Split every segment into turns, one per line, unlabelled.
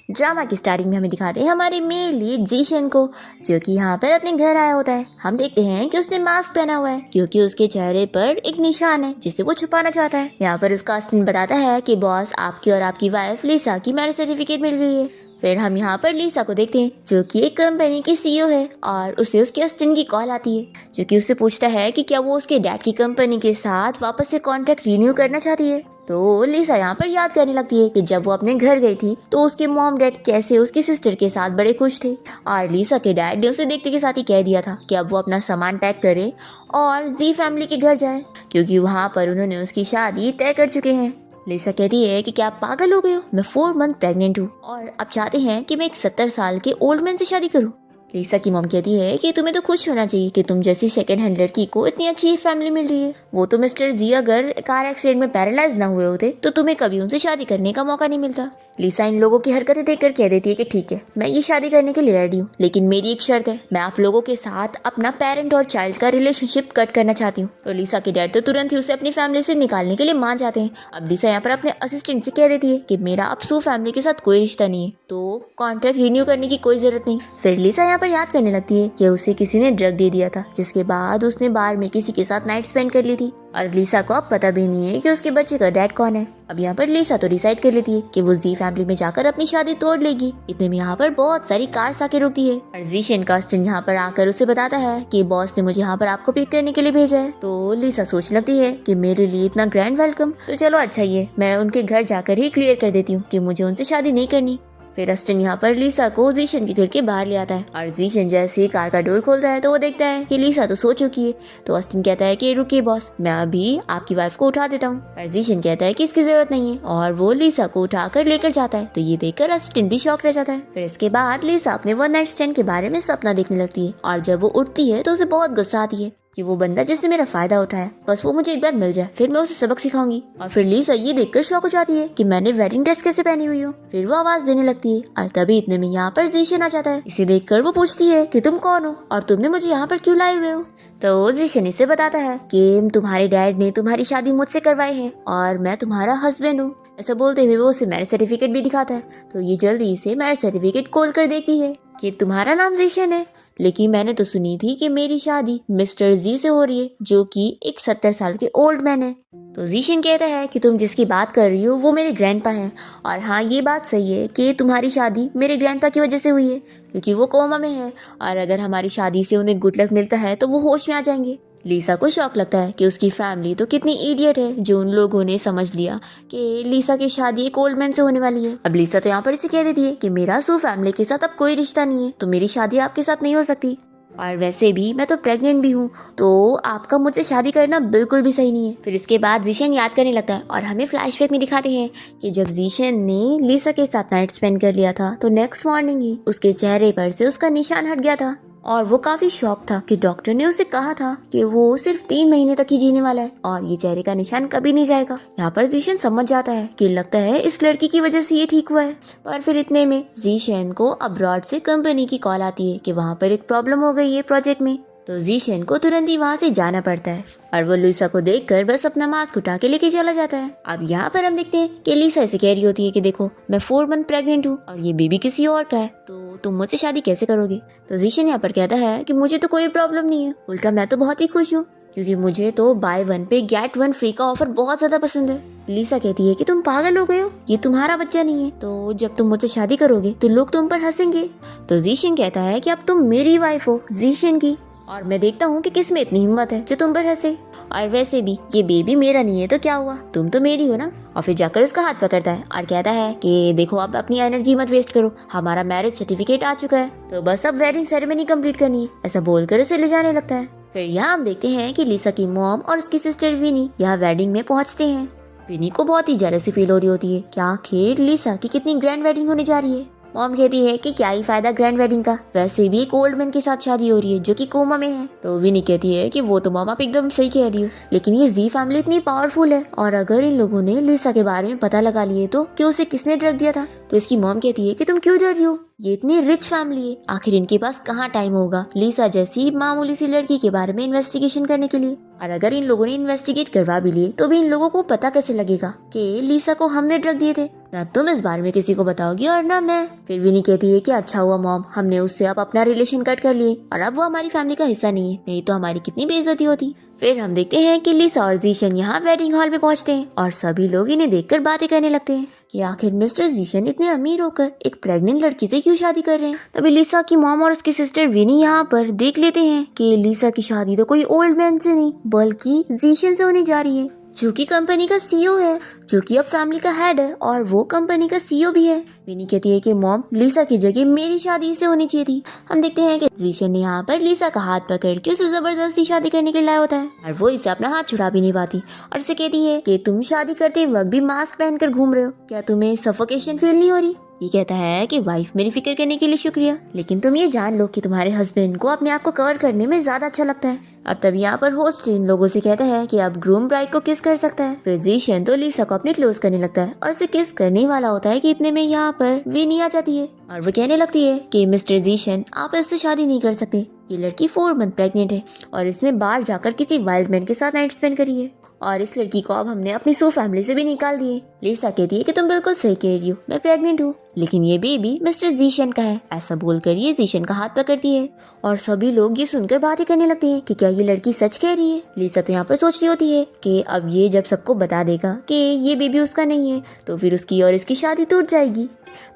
Drama की starting में हमें दिखाते हैं हमारे मेन लीड जीशन को, जो कि यहाँ पर अपने घर आया होता है। हम देखते हैं कि उसने मास्क पहना हुआ है क्योंकि उसके चेहरे पर एक निशान है जिसे वो छुपाना चाहता है। यहाँ पर उसका असिस्टेंट बताता है कि बॉस, आपकी और आपकी वाइफ लिसा की मैरिज सर्टिफिकेट मिल गई है। फिर हम यहाँ पर लिसा को देखते हैं जो कि एक कंपनी की सीईओ है और उसे उसके असिस्टेंट की कॉल आती है जो कि उससे पूछता है कि क्या वो उसके डैड की कंपनी के साथ वापस से कॉन्ट्रैक्ट रिन्यू करना चाहती है। तो लिसा यहाँ पर याद करने लगती है कि जब वो अपने घर गई थी तो उसके मॉम डैड कैसे उसकी सिस्टर के साथ बड़े खुश थे और लिसा के डैड ने उसे देखते के साथ ही कह दिया था कि अब वो अपना सामान पैक करे और जी फैमिली के घर जाए क्योंकि वहाँ पर उन्होंने उसकी शादी तय कर चुके हैं। लिसा कहती है कि क्या आप पागल हो गए हो, मैं 4 मंथ प्रेग्नेंट हूँ और अब चाहते हैं कि मैं एक 70 साल के ओल्ड मैन से शादी करूँ। लिसा की मॉम कहती है कि तुम्हें तो खुश होना चाहिए कि तुम जैसी सेकंड हैंड लड़की को इतनी अच्छी फैमिली मिल रही है। वो तो मिस्टर जी अगर कार एक्सीडेंट में पैरालाइज ना हुए होते तो तुम्हें कभी उनसे शादी करने का मौका नहीं मिलता। लिसा इन लोगों की हरकतें देखकर कह देती है कि ठीक है, मैं ये शादी करने के लिए रेडी हूँ, लेकिन मेरी एक शर्त है, मैं आप लोगों के साथ अपना पेरेंट और चाइल्ड का रिलेशनशिप कट करना चाहती हूँ। तो लिसा के डैड तो तुरंत ही उसे अपनी फैमिली से निकालने के लिए मान जाते हैं। अब लिसा यहाँ पर अपने असिस्टेंट से कह देती है कि मेरा अब सू फैमिली के साथ कोई रिश्ता नहीं है, तो कॉन्ट्रैक्ट रिन्यू करने की कोई जरूरत नहीं। फिर लिसा यहाँ पर याद करने लगती है कि उसे किसी ने ड्रग दे दिया था जिसके बाद उसने बार में किसी के साथ नाइट स्पेंड कर ली थी और लिसा को अब पता भी नहीं है कि उसके बच्चे का डैड कौन है। अब यहाँ पर लिसा तो डिसाइड कर लेती है कि वो जी फैमिली में जाकर अपनी शादी तोड़ लेगी। इतने में यहाँ पर बहुत सारी कार्स आके रुकती है और जीशन का असिस्टेंट यहाँ पर आकर उसे बताता है कि बॉस ने मुझे यहाँ पर आपको पिक करने के लिए भेजा है। तो लिसा सोचने लगती है कि मेरे लिए इतना ग्रैंड वेलकम, तो चलो अच्छा ही है, मैं उनके घर जाकर ही क्लियर कर देती हूँ कि मुझे उनसे शादी नहीं करनी। फिर अस्टन यहाँ पर लिसा को जीशन के घर के बाहर ले आता है और जीशन जैसे ही कार का डोर खोलता है तो वो देखता है कि लिसा तो सो चुकी है। तो अस्टन कहता है कि रुकिए बॉस, मैं अभी आपकी वाइफ को उठा देता हूँ। और जीशन कहता है कि इसकी जरूरत नहीं है और वो लिसा को उठाकर लेकर जाता है। तो ये देखकर अस्टन भी शॉक रह जाता है। फिर इसके बाद लिसा अपने वन नाइट स्टैंड के बारे में सपना देखने लगती है और जब वो उठती है तो उसे बहुत गुस्सा आती है कि वो बंदा जिसने मेरा फायदा उठाया, बस वो मुझे एक बार मिल जाए, फिर मैं उसे सबक सिखाऊंगी। और फिर लिसा ये देखकर शॉक हो जाती है कि मैंने वेडिंग ड्रेस कैसे पहनी हुई हूँ। फिर वो आवाज देने लगती है और तभी इतने में यहाँ पर जीशन आ जाता है। इसे देखकर वो पूछती है कि तुम कौन हो और तुमने मुझे यहाँ पर क्यों लाए हुए हो। तो जीशन इसे बताता है कि तुम्हारे डैड ने तुम्हारी शादी मुझसे करवाई है और मैं तुम्हारा हस्बैंड हूँ। ऐसा बोलते हुए वो उसे मैरिज सर्टिफिकेट भी दिखाता है। तो ये जल्दी से मैरिज सर्टिफिकेट खोल कर देखती है कि तुम्हारा नाम जीशन है, लेकिन मैंने तो सुनी थी कि मेरी शादी मिस्टर जी से हो रही है जो कि एक 70 साल के ओल्ड मैन है। तो जीशन कहता है कि तुम जिसकी बात कर रही हो वो मेरे ग्रैंडपा हैं और हाँ ये बात सही है कि तुम्हारी शादी मेरे ग्रैंडपा की वजह से हुई है क्योंकि वो कोमा में है और अगर हमारी शादी से उन्हें गुड लक मिलता है तो वो होश में आ जाएंगे। लिसा को शौक लगता है कि उसकी फैमिली तो कितनी इडियट है जो उन लोगों ने समझ लिया कि लिसा की शादी एक ओल्ड मैन से होने वाली है। अब लिसा तो यहाँ पर इसे कह देती है कि मेरा सू फैमिली के साथ अब कोई रिश्ता नहीं है, तो मेरी शादी आपके साथ नहीं हो सकती और वैसे भी मैं तो प्रेग्नेंट भी हूँ, तो आपका मुझसे शादी करना बिल्कुल भी सही नहीं है। फिर इसके बाद जीशन याद करने लगता है और हमें फ्लैशबैक में दिखाते हैं कि जब जीशन ने लिसा के साथ नाइट स्पेंड कर लिया था तो नेक्स्ट मॉर्निंग ही उसके चेहरे पर से उसका निशान हट गया था और वो काफी शॉक था कि डॉक्टर ने उसे कहा था कि वो सिर्फ 3 महीने तक ही जीने वाला है और ये चेहरे का निशान कभी नहीं जाएगा। यहाँ पर जीशन समझ जाता है कि लगता है इस लड़की की वजह से ये ठीक हुआ है। पर फिर इतने में जीशन को अब्रॉड से कंपनी की कॉल आती है कि वहाँ पर एक प्रॉब्लम हो गई है प्रोजेक्ट में। तो जीशन को तुरंत ही वहाँ से जाना पड़ता है और वो लिसा को देखकर बस अपना मास्क उठा के लेके चला जाता है। अब यहाँ पर हम देखते हैं कि लिसा ऐसे कह रही होती है कि देखो मैं 4 मंथ प्रेग्नेंट हूँ और ये बेबी किसी और का है, तो तुम मुझसे शादी कैसे करोगे। तो जीशन यहाँ पर कहता है कि मुझे तो कोई प्रॉब्लम नहीं है, उल्टा मैं तो बहुत ही खुश हूँ क्योंकि मुझे तो बाय 1 पे गेट 1 फ्री का ऑफर बहुत ज्यादा पसंद है। लिसा कहती है कि तुम पागल हो गए हो, ये तुम्हारा बच्चा नहीं है, तो जब तुम मुझसे शादी करोगे तो लोग तुम पर हंसेंगे। तो जीशन कहता है कि अब तुम मेरी वाइफ हो जीशन की और मैं देखता हूँ कि किस में इतनी हिम्मत है जो तुम पर हंसे, और वैसे भी ये बेबी मेरा नहीं है तो क्या हुआ, तुम तो मेरी हो ना। और फिर जाकर उसका हाथ पकड़ता है और कहता है कि देखो अब अपनी एनर्जी मत वेस्ट करो, हमारा मैरिज सर्टिफिकेट आ चुका है, तो बस अब वेडिंग सेरेमनी कंप्लीट करनी है। ऐसा बोलकर उसे ले जाने लगता है। फिर यहाँ हम देखते हैं कि लिसा की मॉम और उसकी सिस्टर विनी यहाँ वेडिंग में पहुँचते हैं। विनी को बहुत ही जेलसी फील हो रही होती है कि आखिर लिसा की कितनी ग्रैंड वेडिंग होने जा रही है। मॉम कहती है कि क्या ही फायदा ग्रैंड वेडिंग का, वैसे भी एक ओल्ड मैन के साथ शादी हो रही है जो कि कोमा में है। तो विनी कहती है कि वो तो मॉम आप एकदम सही कह रही हो, लेकिन ये जी फैमिली इतनी पावरफुल है और अगर इन लोगों ने लिसा के बारे में पता लगा लिए तो कि उसे किसने ड्रग दिया था। तो इसकी मॉम कहती है कि तुम क्यों डर रही हो, ये इतनी रिच फैमिली है, आखिर इनके पास कहाँ टाइम होगा लिसा जैसी मामूली सी लड़की के बारे में इन्वेस्टिगेशन करने के लिए। और अगर इन लोगों ने इन्वेस्टिगेट करवा भी लिए तो भी इन लोगों को पता कैसे लगेगा कि लिसा को हमने ड्रग दिए थे। ना तुम इस बारे में किसी को बताओगी और ना मैं। फिर विनी कहती है कि अच्छा हुआ मॉम, हमने उससे अब अपना रिलेशन कट कर लिए और अब वो हमारी फैमिली का हिस्सा नहीं है, नहीं तो हमारी कितनी बेइज्जती होती। फिर हम देखते हैं कि लिसा और जीशन यहाँ वेडिंग हॉल में पहुँचते हैं और सभी लोग इन्हें देखकर बातें करने लगते हैं कि आखिर मिस्टर जीशन इतने अमीर होकर एक प्रेग्नेंट लड़की से क्यों शादी कर रहे हैं। तभी लिसा की मॉम और उसकी सिस्टर विनी यहाँ पर देख लेते हैं कि लिसा की शादी तो कोई ओल्ड मैन से नहीं बल्कि जीशन से होने जा रही है, जो कि कंपनी का सीईओ है, जो कि अब फैमिली का हेड है और वो कंपनी का सीईओ भी है। विनी कहती है कि मॉम, लिसा की जगह मेरी शादी से होनी चाहिए थी। हम देखते हैं कि जीशन ने यहाँ पर लिसा का हाथ पकड़ के उसे जबरदस्ती शादी करने के लिए लाया होता है और वो इसे अपना हाथ छुड़ा भी नहीं पाती और उसे कहती है कि तुम शादी करते वक्त भी मास्क पहनकर घूम रहे हो, क्या तुम्हें सफोकेशन फील नहीं हो रही। ये कहता है कि वाइफ मेरी फिक्र करने के लिए शुक्रिया, लेकिन तुम ये जान लो कि तुम्हारे हस्बैंड को अपने आप को कवर करने में ज्यादा अच्छा लगता है। अब तब यहाँ पर होस्ट इन लोगों से कहता है कि अब ग्रूम ब्राइड को किस कर सकता है। फिर जीशन तो लिसा को अपने क्लोज करने लगता है और उसे किस करने वाला होता है कि इतने में यहाँ पर विनी आ जाती है और वो कहने लगती है कि मिस्टर जीशन, आप इससे शादी नहीं कर सकते, ये लड़की 4 मंथ प्रेग्नेंट है और इसने बाहर जाकर किसी वाइल्ड मैन के साथ नाइट स्पेंड करी है और इस लड़की को अब हमने अपनी सो फैमिली से भी निकाल दिए। लिसा कहती है कि तुम बिल्कुल सही कह रही हो, मैं प्रेग्नेंट हूँ, लेकिन ये बेबी मिस्टर जीशन का है। ऐसा बोलकर ये जीशन का हाथ पकड़ती है और सभी लोग ये सुनकर बातें करने लगते हैं कि क्या ये लड़की सच कह रही है। लिसा तो यहाँ पर सोच रही होती है कि अब ये जब सबको बता देगा कि ये बेबी उसका नहीं है तो फिर उसकी और इसकी शादी टूट जाएगी।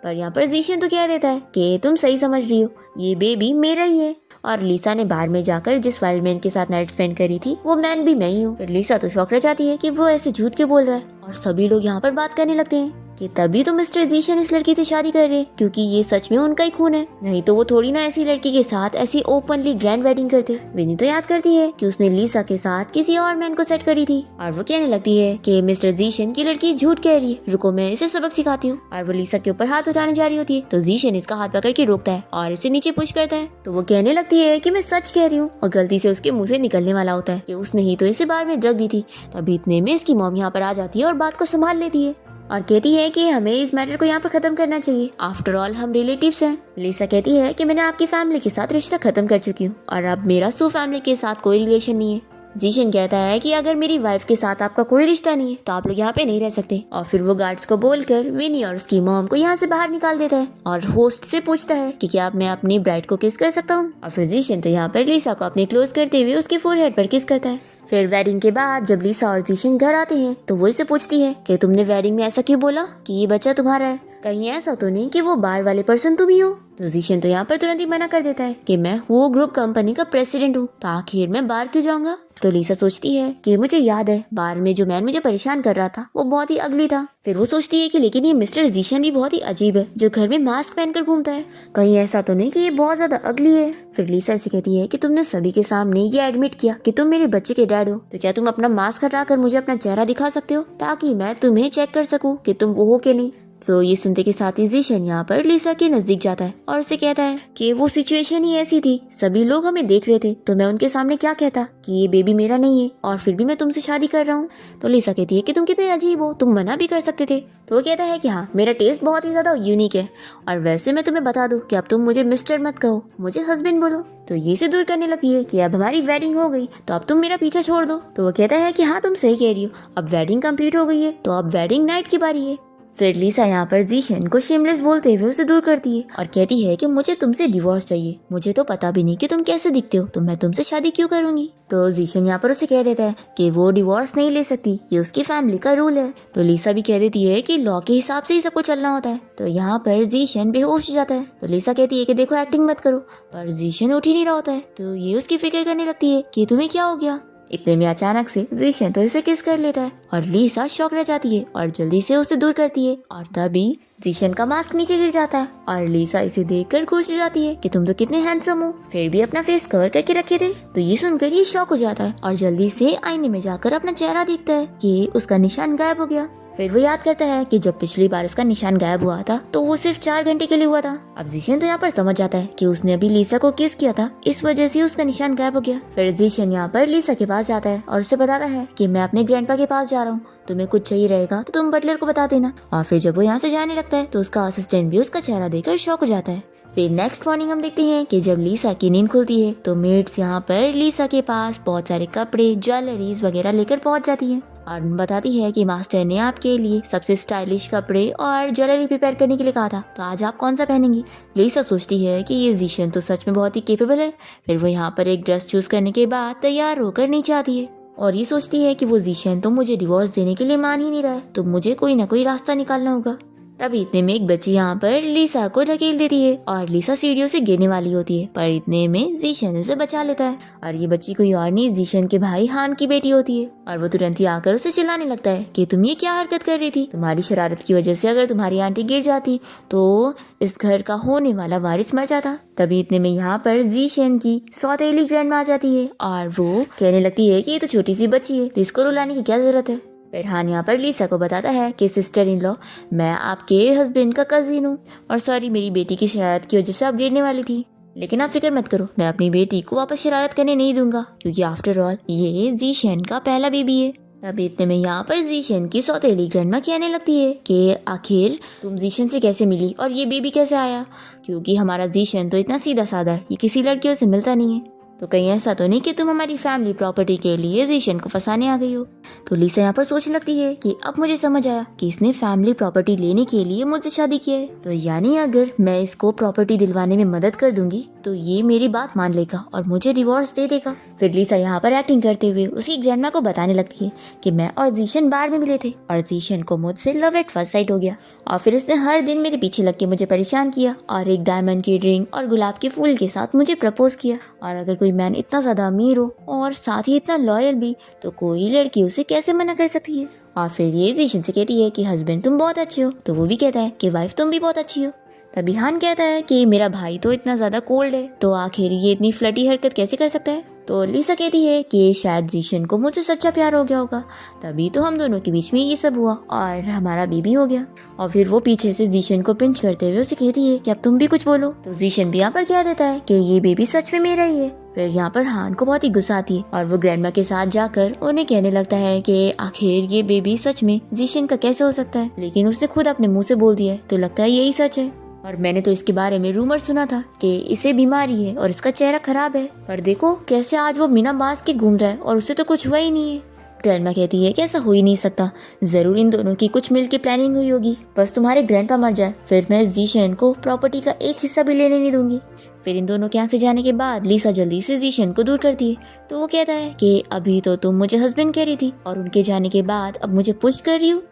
पर यहाँ पर जीशन तो कह देता है कि तुम सही समझ रही हो, ये बेबी मेरा ही है और लिसा ने बाहर में जाकर जिस वाइल्ड मैन के साथ नाइट स्पेंड करी थी वो मैन भी मैं ही हूँ। फिर लिसा तो शॉक रह जाती है कि वो ऐसे झूठ के बोल रहा है और सभी लोग यहाँ पर बात करने लगते हैं कि तभी तो मिस्टर जीशन इस लड़की से शादी कर रहे हैं क्योंकि ये सच में उनका ही खून है, नहीं तो वो थोड़ी ना ऐसी लड़की के साथ ऐसी ओपनली ग्रैंड वेडिंग करते। विनी तो याद करती है कि उसने लिसा के साथ किसी और मैन को सेट करी थी और वो कहने लगती है कि मिस्टर जीशन की लड़की झूठ कह रही है, रुको मैं इसे सबक सिखाती हूँ। और वो लिसा के ऊपर हाथ उठाने जा रही होती है तो जीशन इसका हाथ पकड़ के रोकता है और इसे नीचे पुश करता है। तो वो कहने लगती है कि मैं सच कह रही हूँ और गलती से उसके मुंह से निकलने वाला होता है कि उसने ही तो इसे बार में ड्रग दी थी। तभी इतने में इसकी मॉम यहाँ पर आ जाती है और बात को संभाल लेती है और कहती है कि हमें इस मैटर को यहाँ पर खत्म करना चाहिए, आफ्टर ऑल हम रिलेटिव्स हैं। लिसा कहती है कि मैंने आपकी फैमिली के साथ रिश्ता खत्म कर चुकी हूँ और अब मेरा सू फैमिली के साथ कोई रिलेशन नहीं है। जीशन कहता है कि अगर मेरी वाइफ के साथ आपका कोई रिश्ता नहीं है तो आप लोग यहाँ पे नहीं रह सकते और फिर वो गार्ड्स को बोलकर विनी और उसकी मॉम को यहाँ से बाहर निकाल देता है और होस्ट से पूछता है कि क्या मैं अपनी ब्राइड को किस कर सकता हूँ। और फिर जीशन तो यहाँ पर लिसा को अपने क्लोज करते हुए उसके फोरहेड पर किस करता है। फिर वेडिंग के बाद जब लिसा और जीशन घर आते हैं तो वो इसे पूछती है कि तुमने वेडिंग में ऐसा क्यों बोला कि ये बच्चा तुम्हारा है, कहीं ऐसा तो नहीं कि वो बार वाले पर्सन तुम ही हो। तो जीशन तो यहाँ पर तुरंत ही मना कर देता है कि मैं वो ग्रुप कंपनी का प्रेसिडेंट हूँ तो आखिर मैं बाहर क्यों जाऊंगा। तो लिसा सोचती है कि मुझे याद है बार में जो मैन मुझे परेशान कर रहा था वो बहुत ही अगली था। फिर वो सोचती है कि लेकिन ये मिस्टर जीशन भी बहुत ही अजीब है जो घर में मास्क पहनकर घूमता है, कहीं ऐसा तो नहीं कि ये बहुत ज्यादा अगली है। फिर लिसा ऐसे कहती है कि तुमने सभी के सामने ये एडमिट किया कि तुम मेरे बच्चे के डैड हो, तो क्या तुम अपना मास्क हटाकर मुझे अपना चेहरा दिखा सकते हो ताकि मैं तुम्हें चेक कर सकूं कि तुम वो हो कि नहीं। तो ये सुनते के साथ ही जीशन यहाँ पर लिसा के नजदीक जाता है और उसे कहता है कि वो सिचुएशन ही ऐसी थी, सभी लोग हमें देख रहे थे तो मैं उनके सामने क्या कहता कि ये बेबी मेरा नहीं है और फिर भी मैं तुमसे शादी कर रहा हूँ। तो लिसा कहती है कि तुम कितने अजीब हो, तुम मना भी कर सकते थे। तो वो कहता है कि हाँ मेरा टेस्ट बहुत ही ज्यादा यूनिक है और वैसे मैं तुम्हें बता दूं कि अब तुम मुझे मिस्टर मत कहो, मुझे हस्बैंड बोलो। तो ये से दूर करने लगती है कि अब हमारी वेडिंग हो गई तो अब तुम मेरा पीछा छोड़ दो। तो वो कहता है कि हाँ तुम सही कह रही हो, अब वेडिंग कंप्लीट हो गई है तो अब वेडिंग नाइट की बारी है। फिर लिसा यहाँ पर जीशन को शेमलेस बोलते हुए उसे दूर करती है और कहती है कि मुझे तुमसे डिवोर्स चाहिए, मुझे तो पता भी नहीं कि तुम कैसे दिखते हो तो मैं तुमसे शादी क्यों करूंगी। तो जीशन यहाँ पर उसे कह देता है कि वो डिवोर्स नहीं ले सकती, ये उसकी फैमिली का रूल है। तो लिसा भी कह देती है कि लॉ के हिसाब से ही सबको चलना होता है। तो यहाँ पर जीशन बेहोश हो जाता है। तो लिसा कहती है कि देखो एक्टिंग मत करो, पर जीशन उठ ही नहीं रहा होता है। तो ये उसकी फिक्र करने लगती है कि तुम्हें क्या हो गया। इतने में अचानक से जीशन तो इसे किस कर लेता है और लिसा शॉक रह जाती है और जल्दी से उसे दूर करती है और तभी जीशन का मास्क नीचे गिर जाता है और लिसा इसे देखकर खुश हो जाती है कि तुम तो कितने हैंडसम हो, फिर भी अपना फेस कवर करके रखे थे। तो ये सुनकर ये शॉक हो जाता है और जल्दी से आईने में जाकर अपना चेहरा देखता है कि उसका निशान गायब हो गया। फिर वो याद करता है कि जब पिछली बार उसका निशान गायब हुआ था तो वो सिर्फ 4 घंटे के लिए हुआ था। अब जीशन तो यहाँ पर समझ जाता है कि उसने अभी लिसा को किस किया था, इस वजह से उसका निशान गायब हो गया। फिर जीशन यहाँ पर लिसा के पास जाता है और उसे बताता है कि मैं अपने ग्रैंडपा के पास जा रहा हूँ, तुम्हें कुछ चाहिए रहेगा तो तुम बटलर को बता देना। और फिर जब वो यहाँ से जाने लगता है तो उसका असिस्टेंट भी उसका चेहरा देखकर शॉक हो जाता है। फिर नेक्स्ट मॉर्निंग हम देखते हैं कि जब लीसा की नींद खुलती है तो मेड्स यहाँ पर लीसा के पास बहुत सारे कपड़े, ज्वेलरीज वगैरह लेकर पहुंच जाती हैं और बताती है कि मास्टर ने आपके लिए सबसे स्टाइलिश कपड़े और ज्वेलरी प्रिपेयर करने के लिए कहा था, तो आज आप कौन सा पहनेंगी। लीसा सोचती है कि ये जीशन तो सच में बहुत ही केपेबल है। फिर वो यहाँ पर एक ड्रेस चूज करने के बाद तैयार होकर नीचे आती है और ये सोचती है कि वो जीशन तो मुझे डिवोर्स देने के लिए मान ही नहीं रहा है, तो मुझे कोई ना कोई रास्ता निकालना होगा। तभी इतने में एक बच्ची यहाँ पर लीसा को ढकेल देती है और लीसा सीढ़ियों से गिरने वाली होती है, पर इतने में जीशन उसे बचा लेता है और ये बच्ची कोई और नहीं जीशन के भाई हान की बेटी होती है और वो तुरंत ही आकर उसे चिल्लाने लगता है कि तुम ये क्या हरकत कर रही थी, तुम्हारी शरारत की वजह से अगर तुम्हारी आंटी गिर जाती तो इस घर का होने वाला वारिस मर जाता। तभी इतने में यहाँ पर जीशन की सौतेली ग्रैंडमा आ जाती है और वो कहने लगती है कि ये तो छोटी सी बच्ची है, तो इसको रुलाने की क्या जरूरत है। फिर हान यहाँ पर लीसा को बताता है कि सिस्टर इन लॉ, मैं आपके हस्बैंड का कजिन हूँ और सॉरी मेरी बेटी की शरारत की वजह से आप गिरने वाली थी, लेकिन आप फिक्र मत करो, मैं अपनी बेटी को वापस शरारत करने नहीं दूंगा क्योंकि आफ्टर ऑल ये जीशन का पहला बेबी है। तभी इतने में यहाँ पर जीशन की सौतेली ग्रैंडमा कहने लगती है कि आखिर तुम जीशन से कैसे मिली और ये बेबी कैसे आया, क्योंकि हमारा जीशन तो इतना सीधा साधा है, ये किसी लड़कियों से मिलता नहीं है, तो कहीं ऐसा तो नहीं कि तुम हमारी फैमिली प्रॉपर्टी के लिए जीशन को फंसाने आ गई हो। तो लीसा यहाँ पर सोचने लगती है कि अब मुझे समझ आया कि इसने फैमिली प्रॉपर्टी लेने के लिए मुझसे शादी की है, तो यानी अगर मैं इसको प्रॉपर्टी दिलवाने में मदद कर दूंगी तो ये मेरी बात मान लेगा और मुझे डिवोर्स दे देगा। फिर लीसा यहाँ पर एक्टिंग करते हुए उसकी ग्रैंडमा को बताने लगती है कि मैं और जीशन बार में मिले थे और जीशन को मुझसे लव एट फर्स्ट साइट हो गया और फिर इसने हर दिन मेरे पीछे लग के मुझे परेशान किया और एक डायमंड की रिंग और गुलाब के फूल के साथ मुझे प्रपोज किया। और अगर कोई मैन इतना ज्यादा अमीर हो और साथ ही इतना लॉयल भी, तो कोई लड़की उसे कैसे मना कर सकती है। और फिर ये जीशन से कहती है कि हस्बैंड तुम बहुत अच्छे हो, तो वो भी कहता है कि वाइफ तुम भी बहुत अच्छी हो। तभी हान कहता है कि मेरा भाई तो इतना ज्यादा कोल्ड है, तो आखिर ये इतनी फ्लटी हरकत कैसे कर सकता है। तो लीसा कहती है कि शायद जीशन को मुझसे सच्चा प्यार हो गया होगा, तभी तो हम दोनों के बीच में ये सब हुआ और हमारा बेबी हो गया। और फिर वो पीछे से जीशन को पिंच करते हुए उसे कहती है कि अब तुम भी कुछ बोलो। तो जीशन भी यहाँ पर कह देता है कि ये बेबी सच में मेरा ही है। फिर यहाँ पर हान को बहुत ही गुस्सा आती है और वो ग्रैंडमा के साथ जाकर उन्हें कहने लगता है कि आखिर ये बेबी सच में जीशन का कैसे हो सकता है, लेकिन उसने खुद अपने मुंह से बोल दिया है, तो लगता है यही सच है। और मैंने तो इसके बारे में रूमर सुना था कि इसे बीमारी है और इसका चेहरा खराब है, पर देखो कैसे आज वो बिना मास्क के घूम रहा है और उसे तो कुछ हुआ ही नहीं है। ग्रैंडमा कहती है कि ऐसा हो ही नहीं सकता, जरूर इन दोनों की कुछ मिल के प्लानिंग हुई होगी, बस तुम्हारे ग्रैंडपा मर जाए फिर मैं जीशन को प्रॉपर्टी का एक हिस्सा भी लेने नहीं दूंगी। फिर इन दोनों के यहाँ से जाने के बाद लीसा जल्दी से जीशन को दूर करती है, तो वो कहता है कि अभी तो तुम मुझे हस्बैंड कह रही थी और उनके जाने के बाद अब मुझे पुश कर रही हो।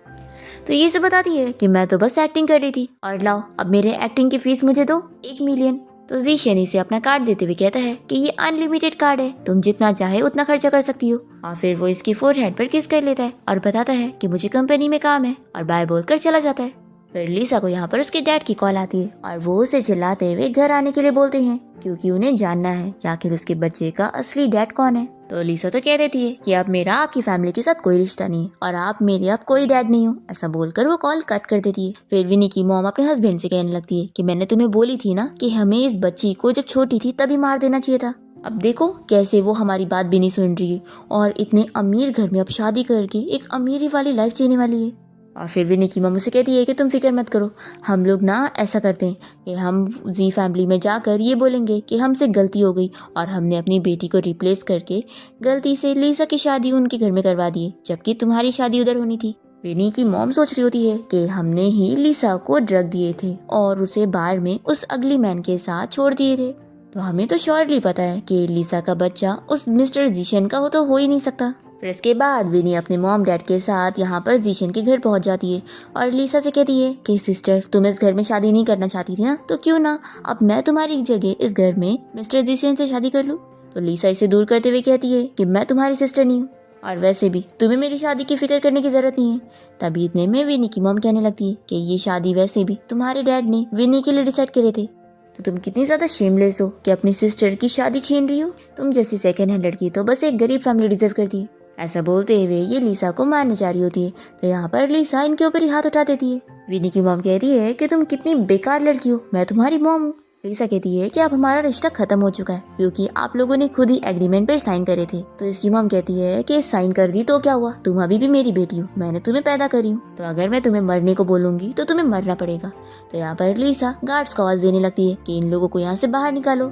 तो ये सब बताती है कि मैं तो बस एक्टिंग कर रही थी और लाओ अब मेरे एक्टिंग की फीस मुझे दो 1 मिलियन। तो जीशन इसे अपना कार्ड देते हुए कहता है कि ये अनलिमिटेड कार्ड है, तुम जितना चाहे उतना खर्चा कर सकती हो। और फिर वो इसकी फोरहेड पर किस कर लेता है और बताता है कि मुझे कंपनी में काम है और बाय बोलकर चला जाता है। फिर लीसा को यहाँ पर उसके डैड की कॉल आती है और वो उसे चिल्लाते हुए घर आने के लिए बोलते हैं, क्योंकि उन्हें जानना है कि आखिर उसके बच्चे का असली डैड कौन है। तो लीसा तो कह देती है कि अब मेरा आपकी फैमिली के साथ कोई रिश्ता नहीं है और आप मेरे अब कोई डैड नहीं हो। ऐसा बोलकर वो कॉल कट कर देती है। फिर विनी की मॉम अपने हस्बैंड से कहने लगती है कि मैंने तुम्हें बोली थी ना कि हमें इस बच्ची को जब छोटी थी तभी मार देना चाहिए था। अब देखो कैसे वो हमारी बात भी नहीं सुन रही है और इतने अमीर घर में अब शादी करके एक अमीरी वाली लाइफ जीने वाली है। और फिर विनी की मम्मी से कहती है कि तुम फिक्र मत करो, हम लोग ना ऐसा करते हैं कि हम जी फैमिली में जाकर ये बोलेंगे कि हमसे गलती हो गई और हमने अपनी बेटी को रिप्लेस करके गलती से लीसा की शादी उनके घर में करवा दी, जबकि तुम्हारी शादी उधर होनी थी। विनी की मॉम सोच रही होती है कि हमने ही लीसा को ड्रग दिए थे और उसे बार में उस अगली मैन के साथ छोड़ दिए थे, तो हमें तो श्योरली पता है कि लीसा का बच्चा उस मिस्टर जीशन का हो ही नहीं सकता। फिर इसके बाद विनी अपने मॉम डैड के साथ यहाँ पर जीशन के घर पहुँच जाती है और लीसा से कहती है कि सिस्टर तुम इस घर में शादी नहीं करना चाहती थी ना, तो क्यों ना अब मैं तुम्हारी जगह इस घर में मिस्टर जीशन से शादी कर लूँ। तो लीसा इसे दूर करते हुए कहती है कि मैं तुम्हारी सिस्टर नहीं हूँ और वैसे भी तुम्हें मेरी शादी की फिक्र करने की जरूरत नहीं है। तभी इतने में विनी की मॉम कहने लगती है कि ये शादी वैसे भी तुम्हारे डैड ने विनी के लिए डिसाइड करे थे, तो तुम कितनी ज्यादा शेमलेस हो कि अपनी सिस्टर की शादी छीन रही हो। तुम जैसी सेकंड हैंड लड़की तो बस एक गरीब फैमिली डिजर्व करती है। ऐसा बोलते हुए ये लीसा को मारने जा रही होती है, तो यहाँ पर लीसा इनके ऊपर ही हाथ उठा देती है। विनी की मॉम कहती है कि तुम कितनी बेकार लड़की हो, मैं तुम्हारी मॉम हूँ। लीसा कहती है कि अब हमारा रिश्ता खत्म हो चुका है क्योंकि आप लोगों ने खुद ही एग्रीमेंट पर साइन करे थे। तो इसकी मॉम कहती है कि साइन कर दी तो क्या हुआ, तुम अभी भी मेरी बेटी हो, मैंने तुम्हें पैदा करी हूँ, तो अगर मैं तुम्हें मरने को बोलूंगी तो तुम्हें मरना पड़ेगा। तो यहाँ पर लीसा गार्ड्स को आवाज देने लगती है कि इन लोगों को यहाँ से बाहर निकालो।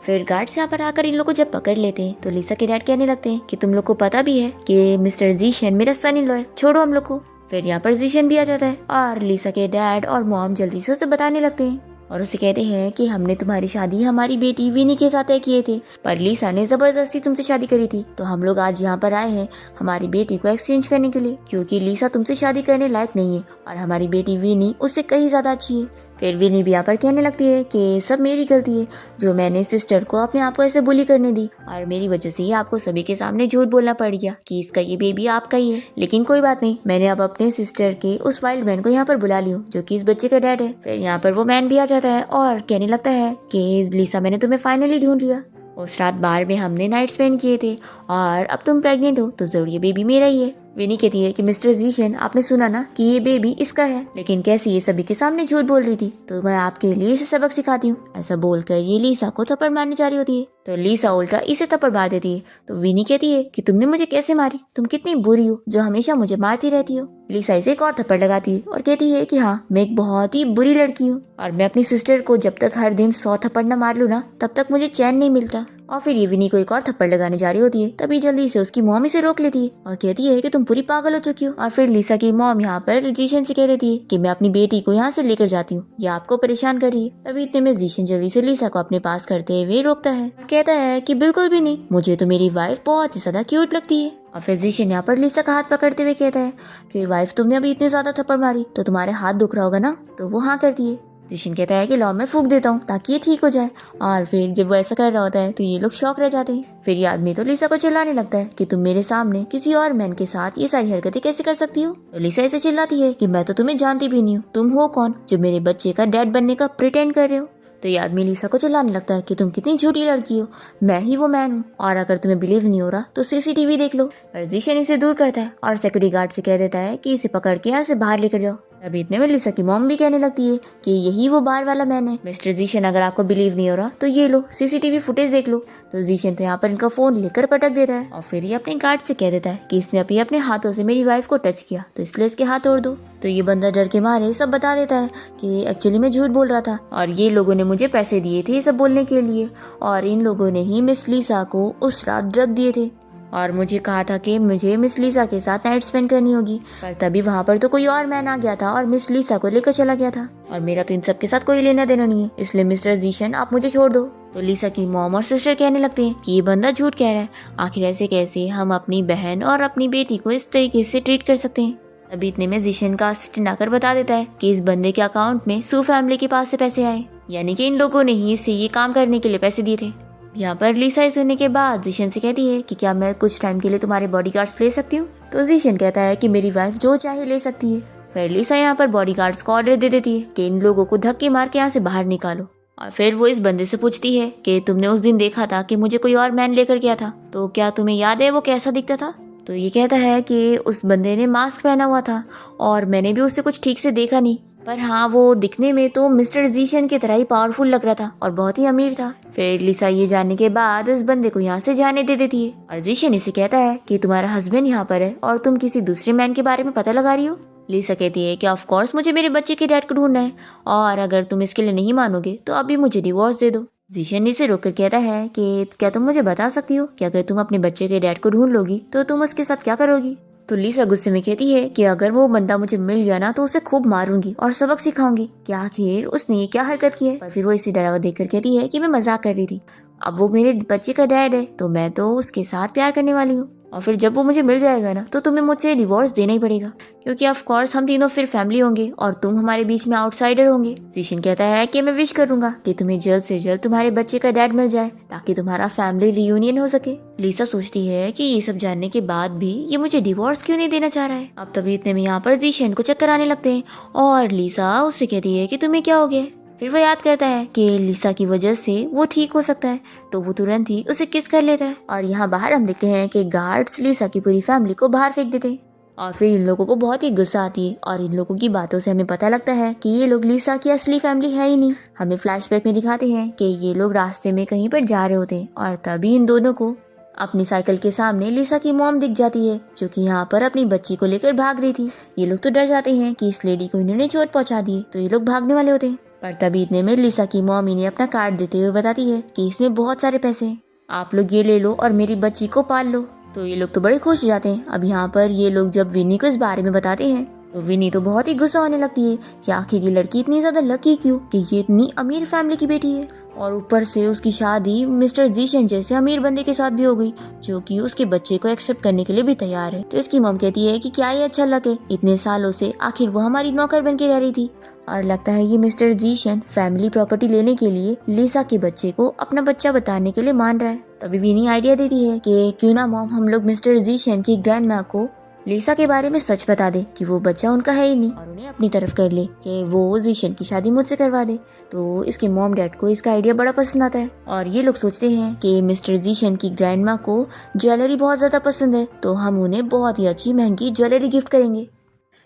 फिर गार्ड्स यहाँ पर आकर इन लोगों को जब पकड़ लेते हैं तो लीसा के डैड कहने लगते हैं कि तुम लोग को पता भी है कि मिस्टर जीशन मेरा सन इन लॉ है, छोड़ो हम लोग को। फिर यहाँ पर जीशन भी आ जाता है और लीसा के डैड और मॉम जल्दी से उसे बताने लगते हैं और उसे कहते हैं कि हमने तुम्हारी शादी हमारी बेटी विनी के साथ तय किए थे, पर लीसा ने जबरदस्ती तुमसे शादी करी थी, तो हम लोग आज यहाँ पर आए हैं हमारी बेटी को एक्सचेंज करने के लिए, क्योंकि लीसा तुमसे शादी करने लायक नहीं है और हमारी बेटी विनी उससे कहीं ज्यादा अच्छी है। फिर विनी भी यहाँ पर कहने लगती है कि सब मेरी गलती है जो मैंने सिस्टर को अपने आप को ऐसे बुली करने दी और मेरी वजह से ही आपको सभी के सामने झूठ बोलना पड़ गया कि इसका ये बेबी आपका ही है। लेकिन कोई बात नहीं, मैंने अब अपने सिस्टर के उस वाइल्ड मैन को यहाँ पर बुला लिया जो कि इस बच्चे का डैड है। फिर यहाँ पर वो मैन भी आ जाता है और कहने लगता है कि लीसा मैंने तुम्हें फाइनली ढूंढ लिया, उस रात बार में हमने नाइट स्पेंड किए थे और अब तुम प्रेग्नेंट हो तो जरूर ये बेबी मेरा ही है। विनी कहती है कि मिस्टर जीशन आपने सुना ना कि ये बेबी इसका है, लेकिन कैसे ये सभी के सामने झूठ बोल रही थी, तो मैं आपके लिए इसे सबक सिखाती हूँ। ऐसा बोलकर ये लीसा को थप्पड़ मारने जा रही होती है तो लीसा उल्टा इसे थप्पड़ मार देती है। तो विनी कहती है कि तुमने मुझे कैसे मारी, तुम कितनी बुरी हो जो हमेशा मुझे मारती रहती हो। लीसा इसे एक और थप्पड़ लगाती है और कहती है कि हाँ मैं एक बहुत ही बुरी लड़की हूँ और मैं अपनी सिस्टर को जब तक हर दिन 100 थप्पड़ न मार लूँ ना तब तक मुझे चैन नहीं मिलता। और फिर ये विनी को एक और थप्पड़ लगाने जा रही होती है, तभी जल्दी से उसकी मॉम इसे रोक लेती है और कहती है कि तुम पूरी पागल हो चुकी हो। और फिर लीसा की मॉम यहाँ पर जीशन से कह देती है कि मैं अपनी बेटी को यहाँ से लेकर जाती हूँ, ये आपको परेशान कर रही है। तभी इतने में जीशन जल्दी से लीसा को अपने पास करते हुए रोकता है और कहता है कि बिल्कुल भी नहीं, मुझे तो मेरी वाइफ बहुत ही ज्यादा क्यूट लगती है। और फिर जीशन यहाँ पर लीसा का हाथ पकड़ते हुए कहता है कि वाइफ तुमने अभी इतने ज्यादा थप्पड़ मारी तो तुम्हारे हाथ दुख रहा होगा ना, तो वो हाँ करती है। जीशन कहता है कि लाओ मैं फूंक देता हूँ ताकि ये ठीक हो जाए। और फिर जब वो ऐसा कर रहा होता है तो ये लोग शॉक रह जाते हैं। फिर ये आदमी तो लीसा को चिल्लाने लगता है कि तुम मेरे सामने किसी और मैन के साथ ये सारी हरकतें कैसे कर सकती हो। तो लीसा इसे चिल्लाती है कि मैं तो तुम्हें जानती भी नहीं हूँ, तुम हो कौन जो मेरे बच्चे का डैड बनने का प्रिटेंड कर रहे हो। तो ये आदमी लीसा को चिल्लाने लगता है कि तुम कितनी झूठी लड़की हो, मैं ही वो मैन हूँ और अगर तुम्हें बिलीव नहीं हो रहा तो सीसीटीवी देख लो। पर जीशन इसे दूर करता है और सिक्योरिटी गार्ड से कह देता है कि इसे पकड़ के यहाँ से बाहर लेकर जाओ। अभी इतने में लीसा की मॉम भी कहने लगती है कि यही वो बार वाला मैन है। मिस्टर जीशन अगर आपको बिलीव नहीं हो रहा तो ये लो सीसीटीवी फुटेज देख लो। तो जीशन तो यहाँ पर इनका फोन लेकर पटक देता है और फिर ये अपने गार्ड से कह देता है कि इसने अभी अपने हाथों से मेरी वाइफ को टच किया तो इसलिए इसके हाथ तोड़ दो। तो ये बंदा डर के मारे सब बता देता है कि एक्चुअली मैं झूठ बोल रहा था और ये लोगों ने मुझे पैसे दिए थे ये सब बोलने के लिए और इन लोगों ने ही मिस लीसा को उस रात ड्रग दिए थे और मुझे कहा था कि मुझे मिस लीसा के साथ नाइट स्पेंड करनी होगी, पर तभी वहाँ पर तो कोई और मैन आ गया था और मिस लीसा को लेकर चला गया था और मेरा तो इन सब के साथ कोई लेना देना नहीं है, इसलिए मिस्टर जीशन आप मुझे छोड़ दो। तो लीसा की मॉम और सिस्टर कहने लगते हैं कि ये बंदा झूठ कह रहा है, आखिर ऐसे कैसे हम अपनी बहन और अपनी बेटी को इस तरीके से ट्रीट कर सकते हैं। अभी इतने में जीशन का असिस्टेंट आकर बता देता है कि इस बंदे के अकाउंट में सू फैमिली के पास से पैसे आए, यानी कि इन लोगों ने ही इससे ये काम करने के लिए पैसे दिए थे। यहाँ पर लीसा सुनने के बाद जीशन से कहती है कि क्या मैं कुछ टाइम के लिए तुम्हारे बॉडीगार्ड्स ले सकती हूँ। तो जीशन कहता है कि मेरी वाइफ जो चाहे ले सकती है। फिर लीसा यहाँ पर बॉडीगार्ड्स को ऑर्डर दे देती है कि इन लोगों को धक्के मार के यहाँ से बाहर निकालो। और फिर वो इस बंदे से पूछती है कि तुमने उस दिन देखा था कि मुझे कोई और मैन लेकर गया था, तो क्या तुम्हें याद है वो कैसा दिखता था। तो ये कहता है कि उस बंदे ने मास्क पहना हुआ था और मैंने भी उससे कुछ ठीक से देखा नहीं, पर हाँ वो दिखने में तो मिस्टर जीशन की तरह ही पावरफुल लग रहा था और बहुत ही अमीर था। फिर लीसा ये जानने के बाद उस बंदे को यहाँ से जाने दे देती है और जीशन इसे कहता है कि तुम्हारा हस्बैंड यहाँ पर है और तुम किसी दूसरे मैन के बारे में पता लगा रही हो। लीसा कहती है कि ऑफ कोर्स मुझे मेरे बच्चे के डैड को ढूंढना है और अगर तुम इसके लिए नहीं मानोगे तो अभी मुझे डिवोर्स दे दो। जीशन इसे रोककर कहता है कि क्या तुम मुझे बता सकती हो कि अगर तुम अपने बच्चे के डैड को ढूंढ लोगी तो तुम उसके साथ क्या करोगी। तो लीसा गुस्से में कहती है कि अगर वो बंदा मुझे मिल गया ना तो उसे खूब मारूंगी और सबक सिखाऊंगी कि आखिर उसने ये क्या हरकत की है। पर फिर वो इसी डरावा देखकर कहती है कि मैं मजाक कर रही थी, अब वो मेरे बच्चे का डैड है तो मैं तो उसके साथ प्यार करने वाली हूँ और फिर जब वो मुझे मिल जाएगा ना तो तुम्हें मुझसे डिवोर्स देना ही पड़ेगा, क्योंकि ऑफ कोर्स हम तीनों फिर फैमिली होंगे और तुम हमारे बीच में आउटसाइडर होंगे। जीशन कहता है कि मैं विश करूंगा कि तुम्हें जल्द से जल्द तुम्हारे बच्चे का डैड मिल जाए ताकि तुम्हारा फैमिली रियूनियन हो सके। लीसा सोचती है कि ये सब जानने के बाद भी ये मुझे डिवोर्स क्यों नहीं देना चाह रहा है। अब तभी इतने में यहाँ पर जीशन को चक्कर आने लगते हैं और लीसा उससे कहती है कि तुम्हें क्या हो गया। फिर वो याद करता है कि लीसा की वजह से वो ठीक हो सकता है, तो वो तुरंत ही उसे किस कर लेता है। और यहाँ बाहर हम देखते हैं कि गार्ड्स लीसा की पूरी फैमिली को बाहर फेंक देते हैं। और फिर इन लोगों को बहुत ही गुस्सा आती है और इन लोगों की बातों से हमें पता लगता है कि ये लोग लिसा की असली फैमिली है ही नहीं। हमें फ्लैशबैक में दिखाते हैं कि ये लोग रास्ते में कहीं पर जा रहे होते हैं और तभी इन दोनों को अपनी साइकिल के सामने लिसा की मॉम दिख जाती है, जो कि यहाँ पर अपनी बच्ची को लेकर भाग रही थी। ये लोग तो डर जाते हैं कि इस लेडी को इन्होंने चोट पहुंचा दी, तो ये लोग भागने वाले होते हैं। पर तभी इतने में लिसा की मॉम इन्हें अपना कार्ड देते हुए बताती है कि इसमें बहुत सारे पैसे हैं, आप लोग ये ले लो और मेरी बच्ची को पाल लो। तो ये लोग तो बड़े खुश हो जाते हैं। अब यहाँ पर ये लोग जब विनी को इस बारे में बताते हैं तो विनी तो बहुत ही गुस्सा होने लगती है कि आखिर ये लड़की इतनी ज्यादा लकी क्यों कि ये इतनी अमीर फैमिली की बेटी है, और ऊपर से उसकी शादी मिस्टर जीशन जैसे अमीर बंदे के साथ भी हो गई, जो कि उसके बच्चे को एक्सेप्ट करने के लिए भी तैयार है। तो इसकी मॉम कहती है कि क्या ये अच्छा लक है, इतने सालों से आखिर वो हमारी नौकर बन के रह रही थी, और लगता है ये मिस्टर जीशन फैमिली प्रॉपर्टी लेने के लिए लिसा के बच्चे को अपना बच्चा बताने के लिए मान रहा है। तभी विनी आइडिया देती है कि क्यों ना मॉम हम लोग मिस्टर जीशन की ग्रैंड माँ को लिसा के बारे में सच बता दे कि वो बच्चा उनका है ही नहीं, और उन्हें अपनी तरफ कर ले कि वो जीशन की शादी मुझसे करवा दे। तो इसके मॉम डैड को इसका आइडिया बड़ा पसंद आता है और ये लोग सोचते हैं कि मिस्टर जीशन की ग्रैंड माँ को ज्वेलरी बहुत ज्यादा पसंद है, तो हम उन्हें बहुत ही अच्छी महंगी ज्वेलरी गिफ्ट करेंगे।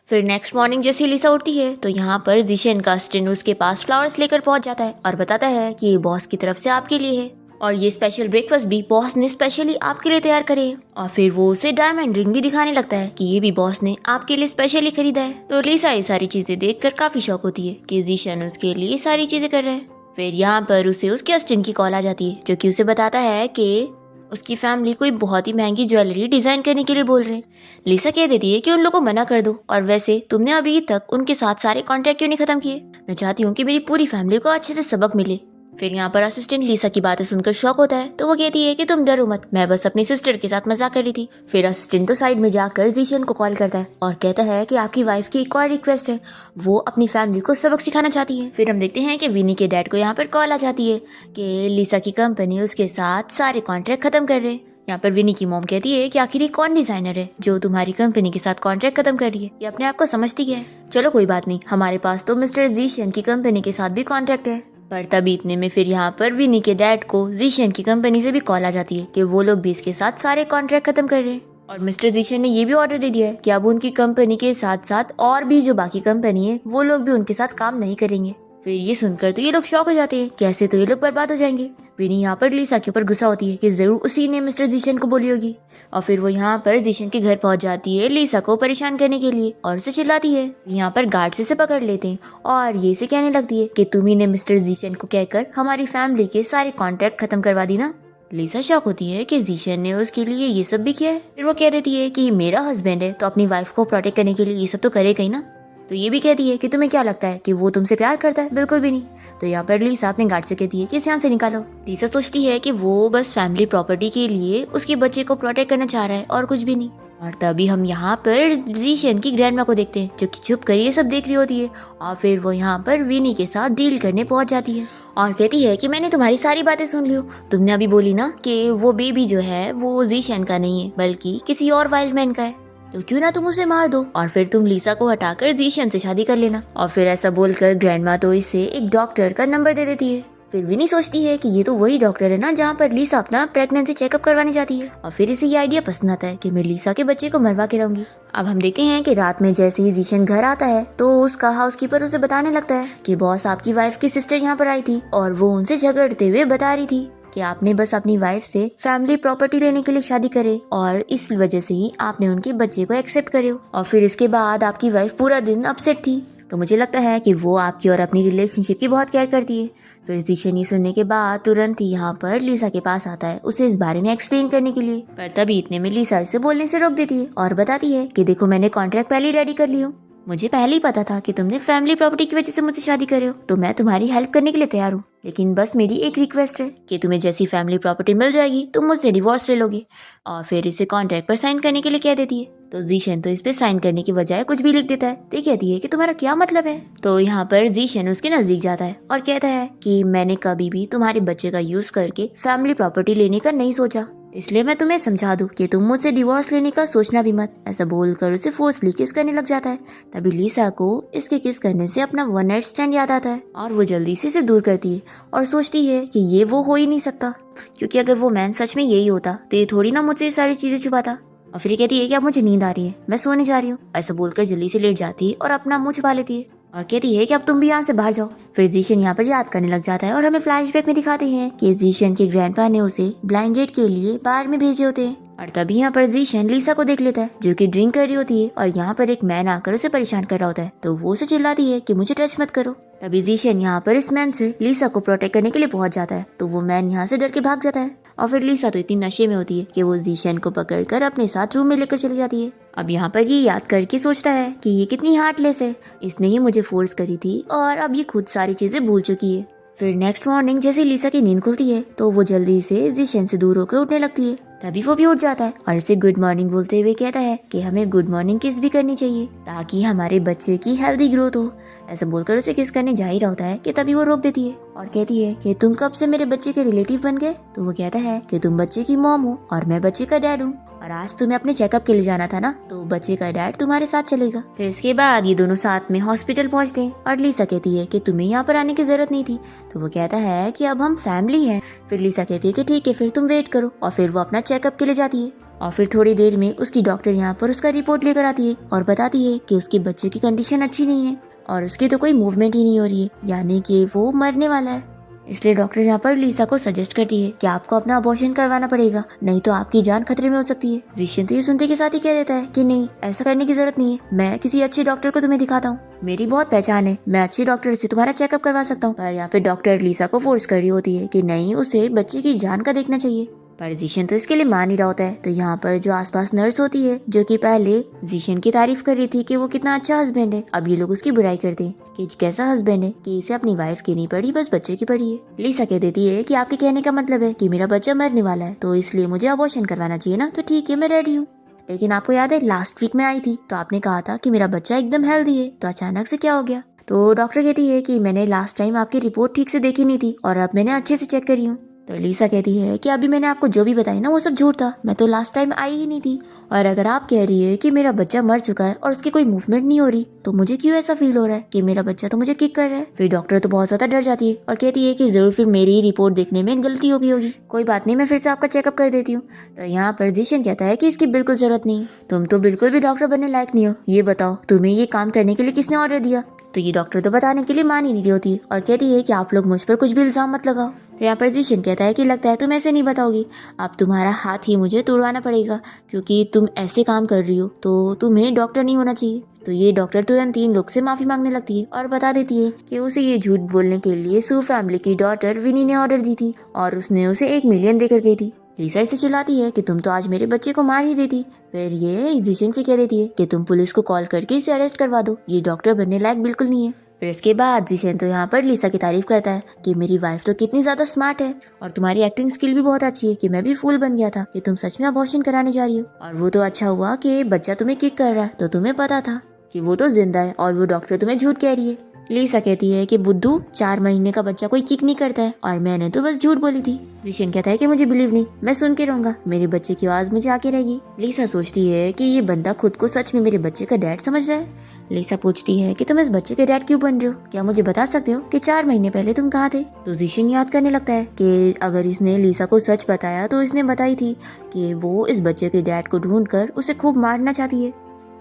फिर नेक्स्ट मॉर्निंग जैसे लिसा उठती है तो यहाँ पर जीशन का असिस्टेंट उसके पास फ्लावर्स लेकर पहुंच जाता है और बताता है कि ये बॉस की तरफ से आपके लिए है, और ये स्पेशल ब्रेकफास्ट भी बॉस ने स्पेशली आपके लिए तैयार करे। और फिर वो उसे डायमंड रिंग भी दिखाने लगता है कि ये भी बॉस ने आपके लिए स्पेशली खरीदा है। तो लिसा ये सारी चीजें देखकर काफी शौक होती है कि जीशन उसके लिए सारी चीजें कर रहे हैं। फिर यहाँ पर उसे उसके असिस्टेंट की कॉल आ जाती है, जो कि उसे बताता है कि उसकी फैमिली कोई बहुत ही महंगी ज्वेलरी डिजाइन करने के लिए बोल रहे हैं। लिसा कह देती है कि उन लोगों को मना कर दो, और वैसे तुमने अभी तक उनके साथ सारे कॉन्ट्रैक्ट क्यों नहीं खत्म किए? मैं चाहती हूँ कि मेरी पूरी फैमिली को अच्छे से सबक मिले। फिर यहाँ पर असिस्टेंट लिसा की बातें सुनकर शॉक होता है, तो वो कहती है कि तुम डरो मत, मैं बस अपनी सिस्टर के साथ मजाक कर रही थी। फिर असिस्टेंट तो साइड में जाकर जीशन को कॉल करता है और कहता है कि आपकी वाइफ की एक और रिक्वेस्ट है, वो अपनी फैमिली को सबक सिखाना चाहती है। फिर हम देखते हैं कि विनी के डैड को यहाँ पर कॉल आ जाती है कि लिसा की कंपनी उसके साथ सारे कॉन्ट्रैक्ट खत्म कर रहे हैं। यहाँ पर विनी की मॉम कहती है कि आखिर ये कौन डिजाइनर है जो तुम्हारी कंपनी के साथ कॉन्ट्रैक्ट खत्म कर रही है, ये अपने आप को समझती है। चलो कोई बात नहीं, हमारे पास तो मिस्टर जीशन की कंपनी के साथ भी कॉन्ट्रैक्ट है। पर तभी इतने में फिर यहाँ पर विनी के डैड को जीशन की कंपनी से भी कॉल आ जाती है कि वो लोग भी इसके साथ सारे कॉन्ट्रैक्ट खत्म कर रहे हैं, और मिस्टर जीशन ने ये भी ऑर्डर दे दिया है कि अब उनकी कंपनी के साथ साथ और भी जो बाकी कंपनी है वो लोग भी उनके साथ काम नहीं करेंगे। फिर ये सुनकर तो ये लोग शॉक हो जाते हैं कि ऐसे तो ये लोग बर्बाद हो जाएंगे। विनी यहाँ पर लिसा के ऊपर गुस्सा होती है कि जरूर उसी ने मिस्टर जीशन को बोली होगी, और फिर वो यहाँ पर जीशन के घर पहुंच जाती है लिसा को परेशान करने के लिए और उसे चिल्लाती है। यहाँ पर गार्ड से पकड़ लेते हैं और ये से कहने लगती है कि तुम ही ने मिस्टर जीशन को कहकर हमारी फैमिली के सारे कॉन्ट्रैक्ट खत्म करवा दी ना। लिसा शॉक होती है कि जीशन ने उसके लिए ये सब भी किया है। फिर वो कह देती है कि मेरा हस्बैंड है तो अपनी वाइफ को प्रोटेक्ट करने के लिए ये सब तो करेगा ही ना। तो ये भी कहती है कि तुम्हें क्या लगता है कि वो तुमसे प्यार करता है? बिल्कुल भी नहीं। तो यहाँ पर लिसा अपने गार्ड से कहती है कि इसे यहाँ से निकालो। लिसा सोचती है कि वो बस फैमिली प्रॉपर्टी के लिए उसके बच्चे को प्रोटेक्ट करना चाह रहा है और कुछ भी नहीं। और तभी हम यहाँ पर जीशन की ग्रैंडमा को देखते हैं, जो कि छुप कर ये सब देख रही होती है, और फिर वो यहाँ पर विनी के साथ डील करने पहुंच जाती है और कहती है कि मैंने तुम्हारी सारी बातें सुन ली। तुमने अभी बोली ना कि वो बेबी जो है वो जीशन का नहीं है बल्कि किसी और वाइल्ड मैन का है, तो क्यों ना तुम उसे मार दो और फिर तुम लिसा को हटाकर जीशन से शादी कर लेना। और फिर ऐसा बोलकर ग्रैंडमा तो इसे एक डॉक्टर का नंबर दे देती है। फिर विनी सोचती है कि ये तो वही डॉक्टर है ना जहाँ पर लिसा अपना प्रेगनेंसी चेकअप करवाने जाती है, और फिर इसे ये आइडिया पसंद आता है कि मैं लिसा के बच्चे को मरवा के रहूंगी। अब हम देखते हैं कि रात में जैसे ही जीशन घर आता है तो उसका हाउसकीपर उसे बताने लगता है कि बॉस आपकी वाइफ की सिस्टर यहाँ पर आई थी और वो उनसे झगड़ते हुए बता रही थी कि आपने बस अपनी वाइफ से फैमिली प्रॉपर्टी लेने के लिए शादी करे और इस वजह से ही आपने उनके बच्चे को एक्सेप्ट करे, और फिर इसके बाद आपकी वाइफ पूरा दिन अपसेट थी। तो मुझे लगता है कि वो आपकी और अपनी रिलेशनशिप की बहुत केयर करती है। फिर जीशन ये सुनने के बाद तुरंत ही यहाँ पर लिसा के पास आता है उसे इस बारे में एक्सप्लेन करने के लिए, पर तभी इतने में लिसा इसे बोलने से रोक देती है और बताती है कि देखो मैंने कॉन्ट्रैक्ट पहले ही रेडी कर ली हूँ, मुझे पहले ही पता था कि तुमने फैमिली प्रॉपर्टी की वजह से मुझसे शादी करे हो, तो मैं तुम्हारी हेल्प करने के लिए तैयार हूँ, लेकिन बस मेरी एक रिक्वेस्ट है कि तुम्हें जैसी फैमिली प्रॉपर्टी मिल जाएगी तुम मुझसे डिवोर्स ले लोगे। और फिर इसे कॉन्ट्रैक्ट पर साइन करने के लिए कह देती है। तो जीशन तो इस पे साइन करने की बजाय कुछ भी लिख देता है। तो कहती है कि तुम्हारा क्या मतलब है। तो यहाँ पर जीशन उसके नजदीक जाता है और कहता है कि मैंने कभी भी तुम्हारे बच्चे का यूज करके फैमिली प्रॉपर्टी लेने का नहीं सोचा, इसलिए मैं तुम्हें समझा दूं कि तुम मुझसे डिवोर्स लेने का सोचना भी मत। ऐसा बोलकर उसे फोर्सली किस करने लग जाता है। तभी लिसा को इसके किस करने से अपना वन नाइट स्टैंड याद आता है और वो जल्दी से इसे दूर करती है और सोचती है कि ये वो हो ही नहीं सकता, क्योंकि अगर वो मैन सच में यही होता तो ये थोड़ी ना मुझसे ये सारी चीजें छुपाता। और फिर कहती है कि अब मुझे नींद आ रही है, मैं सोने जा रही हूँ। ऐसा बोलकर जल्दी से लेट जाती है और अपना मुंह छुपा लेती है और कहती है कि अब तुम भी यहाँ से बाहर जाओ। फिर जीशन यहाँ पर याद करने लग जाता है और हमें फ्लैशबैक में दिखाते हैं कि जीशन के ग्रैंडपा ने उसे ब्लाइंड डेट के लिए बार में भेजे होते हैं। और तभी यहाँ पर जीशन लीसा को देख लेता है जो कि ड्रिंक कर रही होती है और यहाँ पर एक मैन आकर उसे परेशान कर रहा होता है, तो वो उसे चिल्लाती है कि मुझे टच मत करो। तभी जीशन यहाँ पर इस मैन से लीसा को प्रोटेक्ट करने के लिए पहुंच जाता है, तो वो मैन यहाँ से डर के भाग जाता है। और फिर लीसा तो इतनी नशे में होती है कि वो जीशन को पकड़कर अपने साथ रूम में लेकर चली जाती है। अब यहाँ पर ये याद करके सोचता है कि ये कितनी हार्टलेस है, इसने ही मुझे फोर्स करी थी और अब ये खुद सारी चीजें भूल चुकी है। फिर नेक्स्ट मॉर्निंग जैसे लीसा की नींद खुलती है तो वो जल्दी से जीशन से दूर होकर उठने लगती है। तभी वो भी उठ जाता है और इसे गुड मॉर्निंग बोलते हुए कहता है कि हमें गुड मॉर्निंग किस भी करनी चाहिए ताकि हमारे बच्चे की हेल्दी ग्रोथ हो। ऐसा बोलकर उसे किस करने जा ही रहा होता है कि तभी वो रोक देती है और कहती है कि तुम कब से मेरे बच्चे के रिलेटिव बन गए। तो वो कहता है कि तुम बच्चे की मॉम हो और मैं बच्चे का डैड हूँ, और आज तुम्हें अपने चेकअप के लिए जाना था ना, तो बच्चे का डैड तुम्हारे साथ चलेगा। फिर इसके बाद ये दोनों साथ में हॉस्पिटल पहुंचते हैं और लीसा कहती है कि तुम्हें यहाँ पर आने की जरूरत नहीं थी। तो वो कहता है कि अब हम फैमिली हैं। फिर लीसा कहती है कि ठीक है फिर तुम वेट करो, और फिर वो अपना चेकअप के लिए जाती है। और फिर थोड़ी देर में उसकी डॉक्टर यहाँ पर उसका रिपोर्ट लेकर आती है और बताती है कि उसके बच्चे की कंडीशन अच्छी नहीं है और उसकी तो कोई मूवमेंट ही नहीं हो रही है, यानी कि वो मरने वाला है। इसलिए डॉक्टर यहाँ पर लीसा को सजेस्ट करती है कि आपको अपना अबॉर्शन करवाना पड़ेगा, नहीं तो आपकी जान खतरे में हो सकती है। जीशन तो ये सुनते के साथ ही कह देता है कि नहीं, ऐसा करने की जरूरत नहीं है, मैं किसी अच्छे डॉक्टर को तुम्हें दिखाता हूँ, मेरी बहुत पहचान है, मैं अच्छे डॉक्टर से तुम्हारा चेकअप करवा सकता हूँ। पर यहाँ पे डॉक्टर लीसा को फोर्स कर रही होती है कि नहीं, उसे बच्चे की जान का देखना चाहिए। पर जीशन तो इसके लिए मान ही रहा होता है। तो यहाँ पर जो आसपास नर्स होती है जो कि पहले जीशन की तारीफ कर रही थी कि वो कितना अच्छा हस्बैंड है, अब ये लोग उसकी बुराई करते हैं कि कैसा हस्बैंड है कि इसे अपनी वाइफ की नहीं पड़ी, बस बच्चे की पड़ी है। लीसा कह देती है कि आपके कहने का मतलब है कि मेरा बच्चा मरने वाला है, तो इसलिए मुझे अबॉर्शन करवाना चाहिए ना। तो ठीक है, मैं रेडी हूँ, लेकिन आपको याद है लास्ट वीक में आई थी तो आपने कहा था कि मेरा बच्चा एकदम हेल्दी है, तो अचानक से क्या हो गया। तो डॉक्टर कहती है कि मैंने लास्ट टाइम आपकी रिपोर्ट ठीक से देखी नहीं थी और अब मैंने अच्छे से चेक करी हूँ। तो लीसा कहती है कि अभी मैंने आपको जो भी बताया ना वो सब झूठ था, मैं तो लास्ट टाइम आई ही नहीं थी, और अगर आप कह रही है कि मेरा बच्चा मर चुका है और उसकी कोई मूवमेंट नहीं हो रही, तो मुझे क्यों ऐसा फील हो रहा है कि मेरा बच्चा तो मुझे किक कर रहा है। फिर डॉक्टर तो बहुत ज्यादा डर जाती है और कहती है कि जरूर फिर मेरी ही रिपोर्ट देखने में गलती हो गई होगी, कोई बात नहीं, मैं फिर से आपका चेकअप कर देती हूँ। तो यहाँ पर जीशन कहता है कि इसकी बिल्कुल जरूरत नहीं, तुम तो बिल्कुल भी डॉक्टर बनने लायक नहीं हो, ये बताओ तुम्हें ये काम करने के लिए किसने ऑर्डर दिया। तो ये डॉक्टर तो बताने के लिए मान ही नहीं रही होती और कहती है कि आप लोग मुझ पर कुछ भी इल्जाम मत लगाओ। तो यहाँ पर जीशन कहता है कि लगता है तुम ऐसे नहीं बताओगी, अब तुम्हारा हाथ ही मुझे तोड़वाना पड़ेगा, क्योंकि तुम ऐसे काम कर रही हो तो तुम्हें डॉक्टर नहीं होना चाहिए। तो ये डॉक्टर तुरंत 3 लोग से माफी मांगने लगती है और बता देती है कि उसे ये झूठ बोलने के लिए सू फैमिली की डॉटर विनी ने ऑर्डर दी थी और उसने उसे 1 मिलियन देकर गई थी। लीसा इसे चिल्लाती है कि तुम तो आज मेरे बच्चे को मार ही देती। फिर ये जीशन से कह देती है कि तुम पुलिस को कॉल करके इसे अरेस्ट करवा दो, ये डॉक्टर बनने लायक बिल्कुल नहीं है। फिर इसके बाद जीशन तो यहाँ पर लीसा की तारीफ करता है कि मेरी वाइफ तो कितनी ज्यादा स्मार्ट है और तुम्हारी एक्टिंग स्किल भी बहुत अच्छी है, कि मैं भी फूल बन गया था कि तुम सच में अबॉर्शन कराने जा रही हो, और वो तो अच्छा हुआ कि बच्चा तुम्हें किक कर रहा है, तो तुम्हें पता था कि वो तो जिंदा है और वो डॉक्टर तुम्हें झूठ कह रही है। लीसा कहती है कि बुद्धू, 4 महीने का बच्चा कोई किक नहीं करता है और मैंने तो बस झूठ बोली थी। जीशन कहता है कि मुझे बिलीव नहीं, मैं सुन के रहूंगा, मेरे बच्चे की आवाज मुझे आके रहेगी। लीसा सोचती है कि ये बंदा खुद को सच में मेरे बच्चे का डैड समझ रहा है। लीसा पूछती है कि तुम इस बच्चे के डैड क्यों बन रहे हो, क्या मुझे बता सकते हो कि 4 महीने पहले तुम कहाँ थे। तो जीशन याद करने लगता है कि अगर इसने लीसा को सच बताया तो इसने बताई थी कि वो इस बच्चे के डैड को ढूंढकर उसे खूब मारना चाहती है।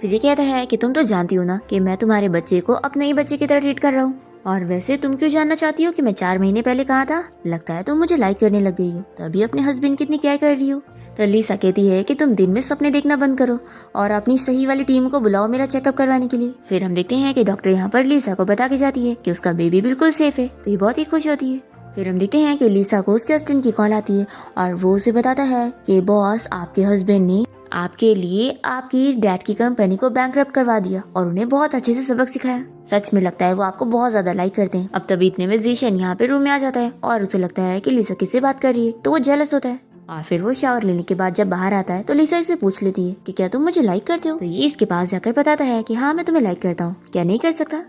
फिर ये कहता है कि तुम तो जानती हो ना कि मैं तुम्हारे बच्चे को अपने ही बच्चे की तरह ट्रीट कर रहा हूँ, और वैसे तुम क्यों जानना चाहती हो कि मैं 4 महीने पहले कहाँ था। लगता है तुम मुझे लाइक करने लग गई हो, तभी अपने हस्बैंड की इतनी केयर कर रही हो। तो लीसा कहती है कि तुम दिन में सपने देखना बंद करो और अपनी सही वाली टीम को बुलाओ मेरा चेकअप करवाने के लिए। फिर हम देखते हैं कि डॉक्टर यहाँ पर लीसा को बता के जाती है कि उसका बेबी बिल्कुल सेफ है, तो ये बहुत ही खुश होती है। फिर हम देखते हैं कि लीसा को उसके असिस्टेंट की कॉल आती है और वो उसे बताता है कि बॉस, आपके हस्बैंड ने आपके लिए आपकी डैड की कंपनी को बैंकरप्ट करवा दिया और उन्हें बहुत अच्छे से सबक सिखाया। सच में लगता है वो आपको बहुत ज्यादा लाइक करते हैं। अब तभी इतने में जीशन यहाँ पे रूम में आ जाता है और उसे लगता है कि लीसा किससे बात कर रही है, तो वो जेलस होता है। और फिर वो शावर लेने के बाद जब बाहर आता है तो लीसा इसे पूछ लेती है कि क्या तुम मुझे लाइक करते हो। तो ये इसके पास जाकर बताता है कि हाँ, मैं तुम्हें लाइक करता हूँ, क्या नहीं कर सकता।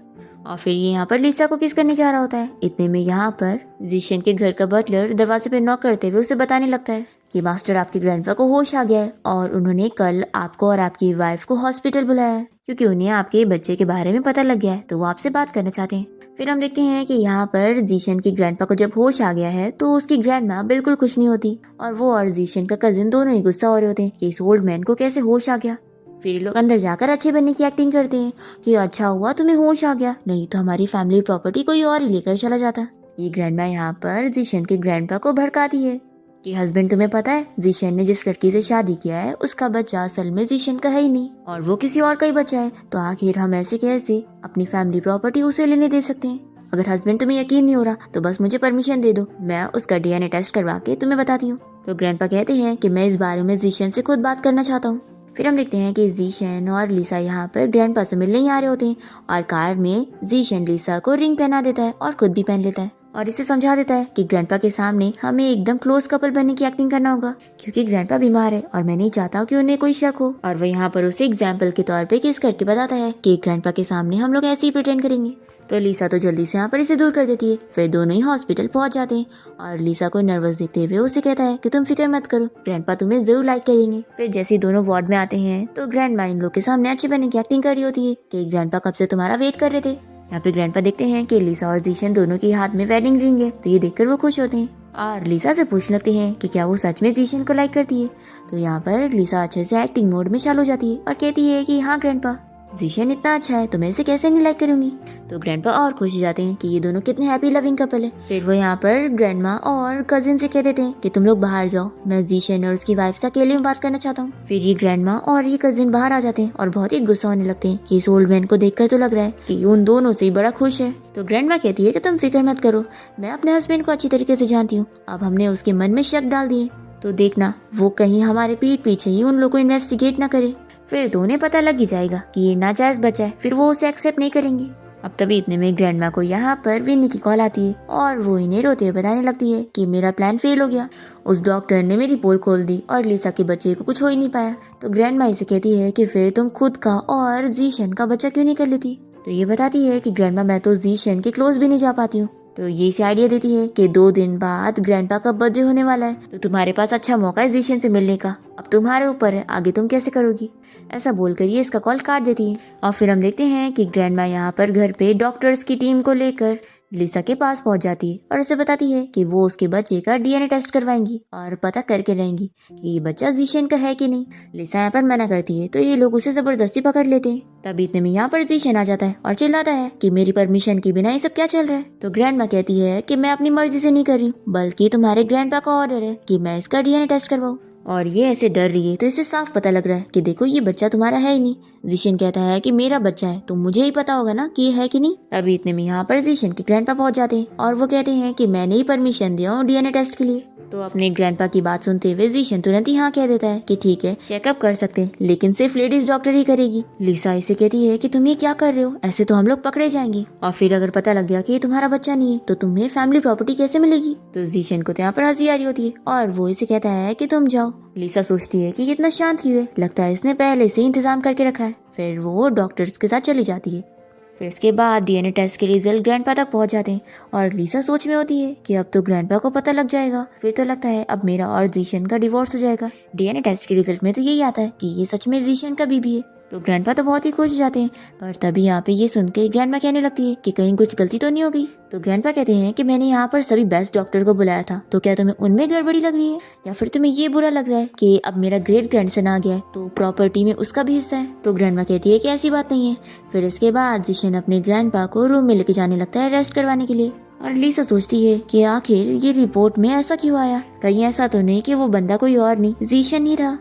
और फिर ये यहाँ पर लीसा को किस करने जा रहा होता है। इतने में यहाँ पर जीशन के घर का बटलर दरवाजे पे नॉक करते हुए उसे बताने लगता है कि मास्टर, आपके ग्रैंडपा को होश आ गया है और उन्होंने कल आपको और आपकी वाइफ को हॉस्पिटल बुलाया है क्योंकि उन्हें आपके बच्चे के बारे में पता लग गया है, तो वो आपसे बात करना चाहते हैं। फिर हम देखते हैं कि यहाँ पर जीशन की ग्रैंडपा को जब होश आ गया है तो उसकी ग्रैंडमा बिल्कुल खुश नहीं होती और वो और जीशन का कजिन दोनों ही गुस्सा हो रहे होते हैं कि इस ओल्ड मैन को कैसे होश आ गया। फिर ये लोग अंदर जाकर अच्छे बनने की एक्टिंग करते हैं कि अच्छा हुआ तुम्हें होश आ गया, नहीं तो हमारी फैमिली प्रॉपर्टी कोई और ही लेकर चला जाता। ये ग्रैंडमा यहाँ पर जीशन की ग्रैंडपा को भड़काती है कि हस्बैंड तुम्हें पता है जीशन ने जिस लड़की से शादी किया है उसका बच्चा असल में जीशन का है ही नहीं और वो किसी और का ही बच्चा है, तो आखिर हम ऐसे कैसे अपनी फैमिली प्रॉपर्टी उसे लेने दे सकते हैं। अगर हस्बैंड तुम्हें यकीन नहीं हो रहा तो बस मुझे परमिशन दे दो, मैं उसका डीएनए टेस्ट करवा के तुम्हें बताती हूँ। तो ग्रैंडपा कहते हैं कि मैं इस बारे में जीशन से खुद बात करना चाहता हूँ। फिर हम देखते हैं कि जीशन और लिसा यहाँ पर ग्रैंडपा से मिलने ही आ रहे होते हैं और कार में जीशन लिसा को रिंग पहना देता है और खुद भी पहन लेता है और इसे समझा देता है कि ग्रैंडपा के सामने हमें एकदम क्लोज कपल बनने की एक्टिंग करना होगा क्योंकि ग्रैंडपा बीमार है और मैं नहीं चाहता कि उन्हें कोई शक हो। और वो यहाँ पर उसे एग्जाम्पल के तौर पे किस करके बताता है कि ग्रैंडपा के सामने हम लोग ऐसे ही प्रिटेंड करेंगे। तो लिसा तो जल्दी से यहाँ पर इसे दूर कर देती है। फिर दोनों ही हॉस्पिटल पहुंच जाते हैं और लिसा को नर्वस देखते हुए उसे कहता है कि तुम फिक्र मत करो, ग्रैंडपा तुम्हें जरूर लाइक करेंगे। फिर जैसे ही दोनों वार्ड में आते हैं तो ग्रैंडमा इन लोग के सामने अच्छे बनने की एक्टिंग कर रही होती है कि ग्रैंडपा कब से तुम्हारा वेट कर रहे थे। यहाँ पे ग्रैंडपा देखते हैं कि लिसा और जीशन दोनों के हाथ में वेडिंग रिंग है, तो ये देखकर वो खुश होते हैं और लिसा से पूछ लगते हैं कि क्या वो सच में जीशन को लाइक करती है। तो यहाँ पर लिसा अच्छे से एक्टिंग मोड में चालू हो जाती है और कहती है कि हाँ ग्रैंडपा, जीशन इतना अच्छा है तो मैं इसे कैसे नहीं लाइक करूंगी। तो ग्रैंडपा और खुश हो जाते हैं कि ये दोनों कितने हैप्पी लविंग कपल है। फिर वो यहाँ पर ग्रैंडमा और कजिन से कह देते हैं कि तुम लोग बाहर जाओ, मैं जीशन और उसकी वाइफ से अकेले में बात करना चाहता हूँ। फिर ये ग्रैंडमा और ये कजिन बाहर आ जाते हैं और बहुत ही गुस्सा होने लगते हैं कि इस ओल्ड मैन को देखकर तो लग रहा है कि उन दोनों से बड़ा खुश है। तो ग्रैंडमा कहती है कि तुम फिक्र मत करो, मैं अपने हस्बैंड को अच्छी तरीके से जानती हूँ, अब हमने उसके मन में शक डाल दिए तो देखना वो कहीं हमारे पीठ पीछे ही उन लोग को इन्वेस्टिगेट न करे, फिर तो उन्हें पता लग ही जाएगा कि ये नाजायज बच्चा है, फिर वो उसे एक्सेप्ट नहीं करेंगे। अब तभी इतने में ग्रैंडमा को यहाँ पर विनी की कॉल आती है और वो इन्हें रोते हुए बताने लगती है कि मेरा प्लान फेल हो गया, उस डॉक्टर ने मेरी पोल खोल दी और लिसा के बच्चे को कुछ हो ही नहीं पाया। तो ग्रैंडमा इसे कहती है कि फिर तुम खुद का और जीशन का बच्चा क्यों नहीं कर लेती। तो ये बताती है कि ग्रैंडमा मैं तो जीशन के क्लोज भी नहीं जा पाती हूँ। तो ये इसे आइडिया देती है कि 2 दिन बाद ग्रैंडपा का बर्थडे होने वाला है, तो तुम्हारे पास अच्छा मौका है जीशन से मिलने का, अब तुम्हारे ऊपर है आगे तुम कैसे करोगी। ऐसा बोलकर ये इसका कॉल काट देती है और फिर हम देखते हैं कि ग्रैंडमा यहाँ पर घर पे डॉक्टर्स की टीम को लेकर लिसा के पास पहुंच जाती है और उसे बताती है कि वो उसके बच्चे का डीएनए टेस्ट करवाएंगी और पता करके रहेंगी कि ये बच्चा जीशन का है कि नहीं। लिसा यहाँ पर मना करती है तो ये लोग उसे जबरदस्ती पकड़ लेते हैं। तभी इतने में यहाँ पर जीशन आ जाता है और चिल्लाता है कि मेरी परमिशन के बिना ये सब क्या चल रहा है। तो ग्रैंडमा कहती है कि मैं अपनी मर्जी से नहीं कर रही, बल्कि तुम्हारे ग्रैंडपा का ऑर्डर है कि मैं इसका डीएनए टेस्ट करवाऊँ। और ये ऐसे डर रही है तो इसे साफ पता लग रहा है कि देखो ये बच्चा तुम्हारा है ही नहीं। जीशन कहता है कि मेरा बच्चा है तो मुझे ही पता होगा ना कि ये है कि नहीं। अभी इतने में यहाँ पर जीशन के ग्रैंडपा पहुंच जाते हैं और वो कहते हैं कि मैंने ही परमिशन दिया हूँ डीएनए टेस्ट के लिए। तो अपने ग्रैंडपा की बात सुनते हुए जीशन तुरंत ही हाँ कह देता है कि ठीक है चेकअप कर सकते हैं, लेकिन सिर्फ लेडीज डॉक्टर ही करेगी। लिसा इसे कहती है कि तुम ये क्या कर रहे हो, ऐसे तो हम लोग पकड़े जाएंगे और फिर अगर पता लग गया कि ये तुम्हारा बच्चा नहीं है तो तुम्हें फैमिली प्रॉपर्टी कैसे मिलेगी। तो जीशन को यहाँ पर हंसी आ रही होती है और वो इसे कहता है कि तुम जाओ। लिसा सोचती है कि कितना शांत हुए, लगता है इसने पहले से इंतजाम करके रखा है। फिर वो डॉक्टर्स के साथ चली जाती है। फिर इसके बाद डीएनए टेस्ट के रिजल्ट ग्रैंडपा तक पहुंच जाते हैं और लिसा सोच में होती है कि अब तो ग्रैंडपा को पता लग जाएगा, फिर तो लगता है अब मेरा और जीशन का डिवोर्स हो जाएगा। डीएनए टेस्ट के रिजल्ट में तो यही आता है कि ये सच में जीशन का बीबी है। तो ग्रैंडपा तो बहुत ही खुश हो जाते हैं, पर तभी यहाँ पे ये सुन के ग्रैंडमा कहने लगती है कि कहीं कुछ गलती तो नहीं हो गई। तो ग्रैंडपा कहते हैं कि मैंने यहाँ पर सभी बेस्ट डॉक्टर को बुलाया था, तो क्या तुम्हें उनमें गड़बड़ी लग रही है या फिर तुम्हें ये बुरा लग रहा है कि अब मेरा ग्रेट ग्रैंडसन आ गया है तो प्रॉपर्टी में उसका भी हिस्सा है। तो ग्रैंडमा कहती है कि ऐसी बात नहीं है। फिर इसके बाद जीशन अपने ग्रैंडपा को रूम में लेके जाने लगता है रेस्ट करवाने के लिए और लिसा सोचती है कि आखिर ये रिपोर्ट में ऐसा क्यों आया, कहीं ऐसा तो नहीं कि वो बंदा कोई और नहीं जीशन ही था।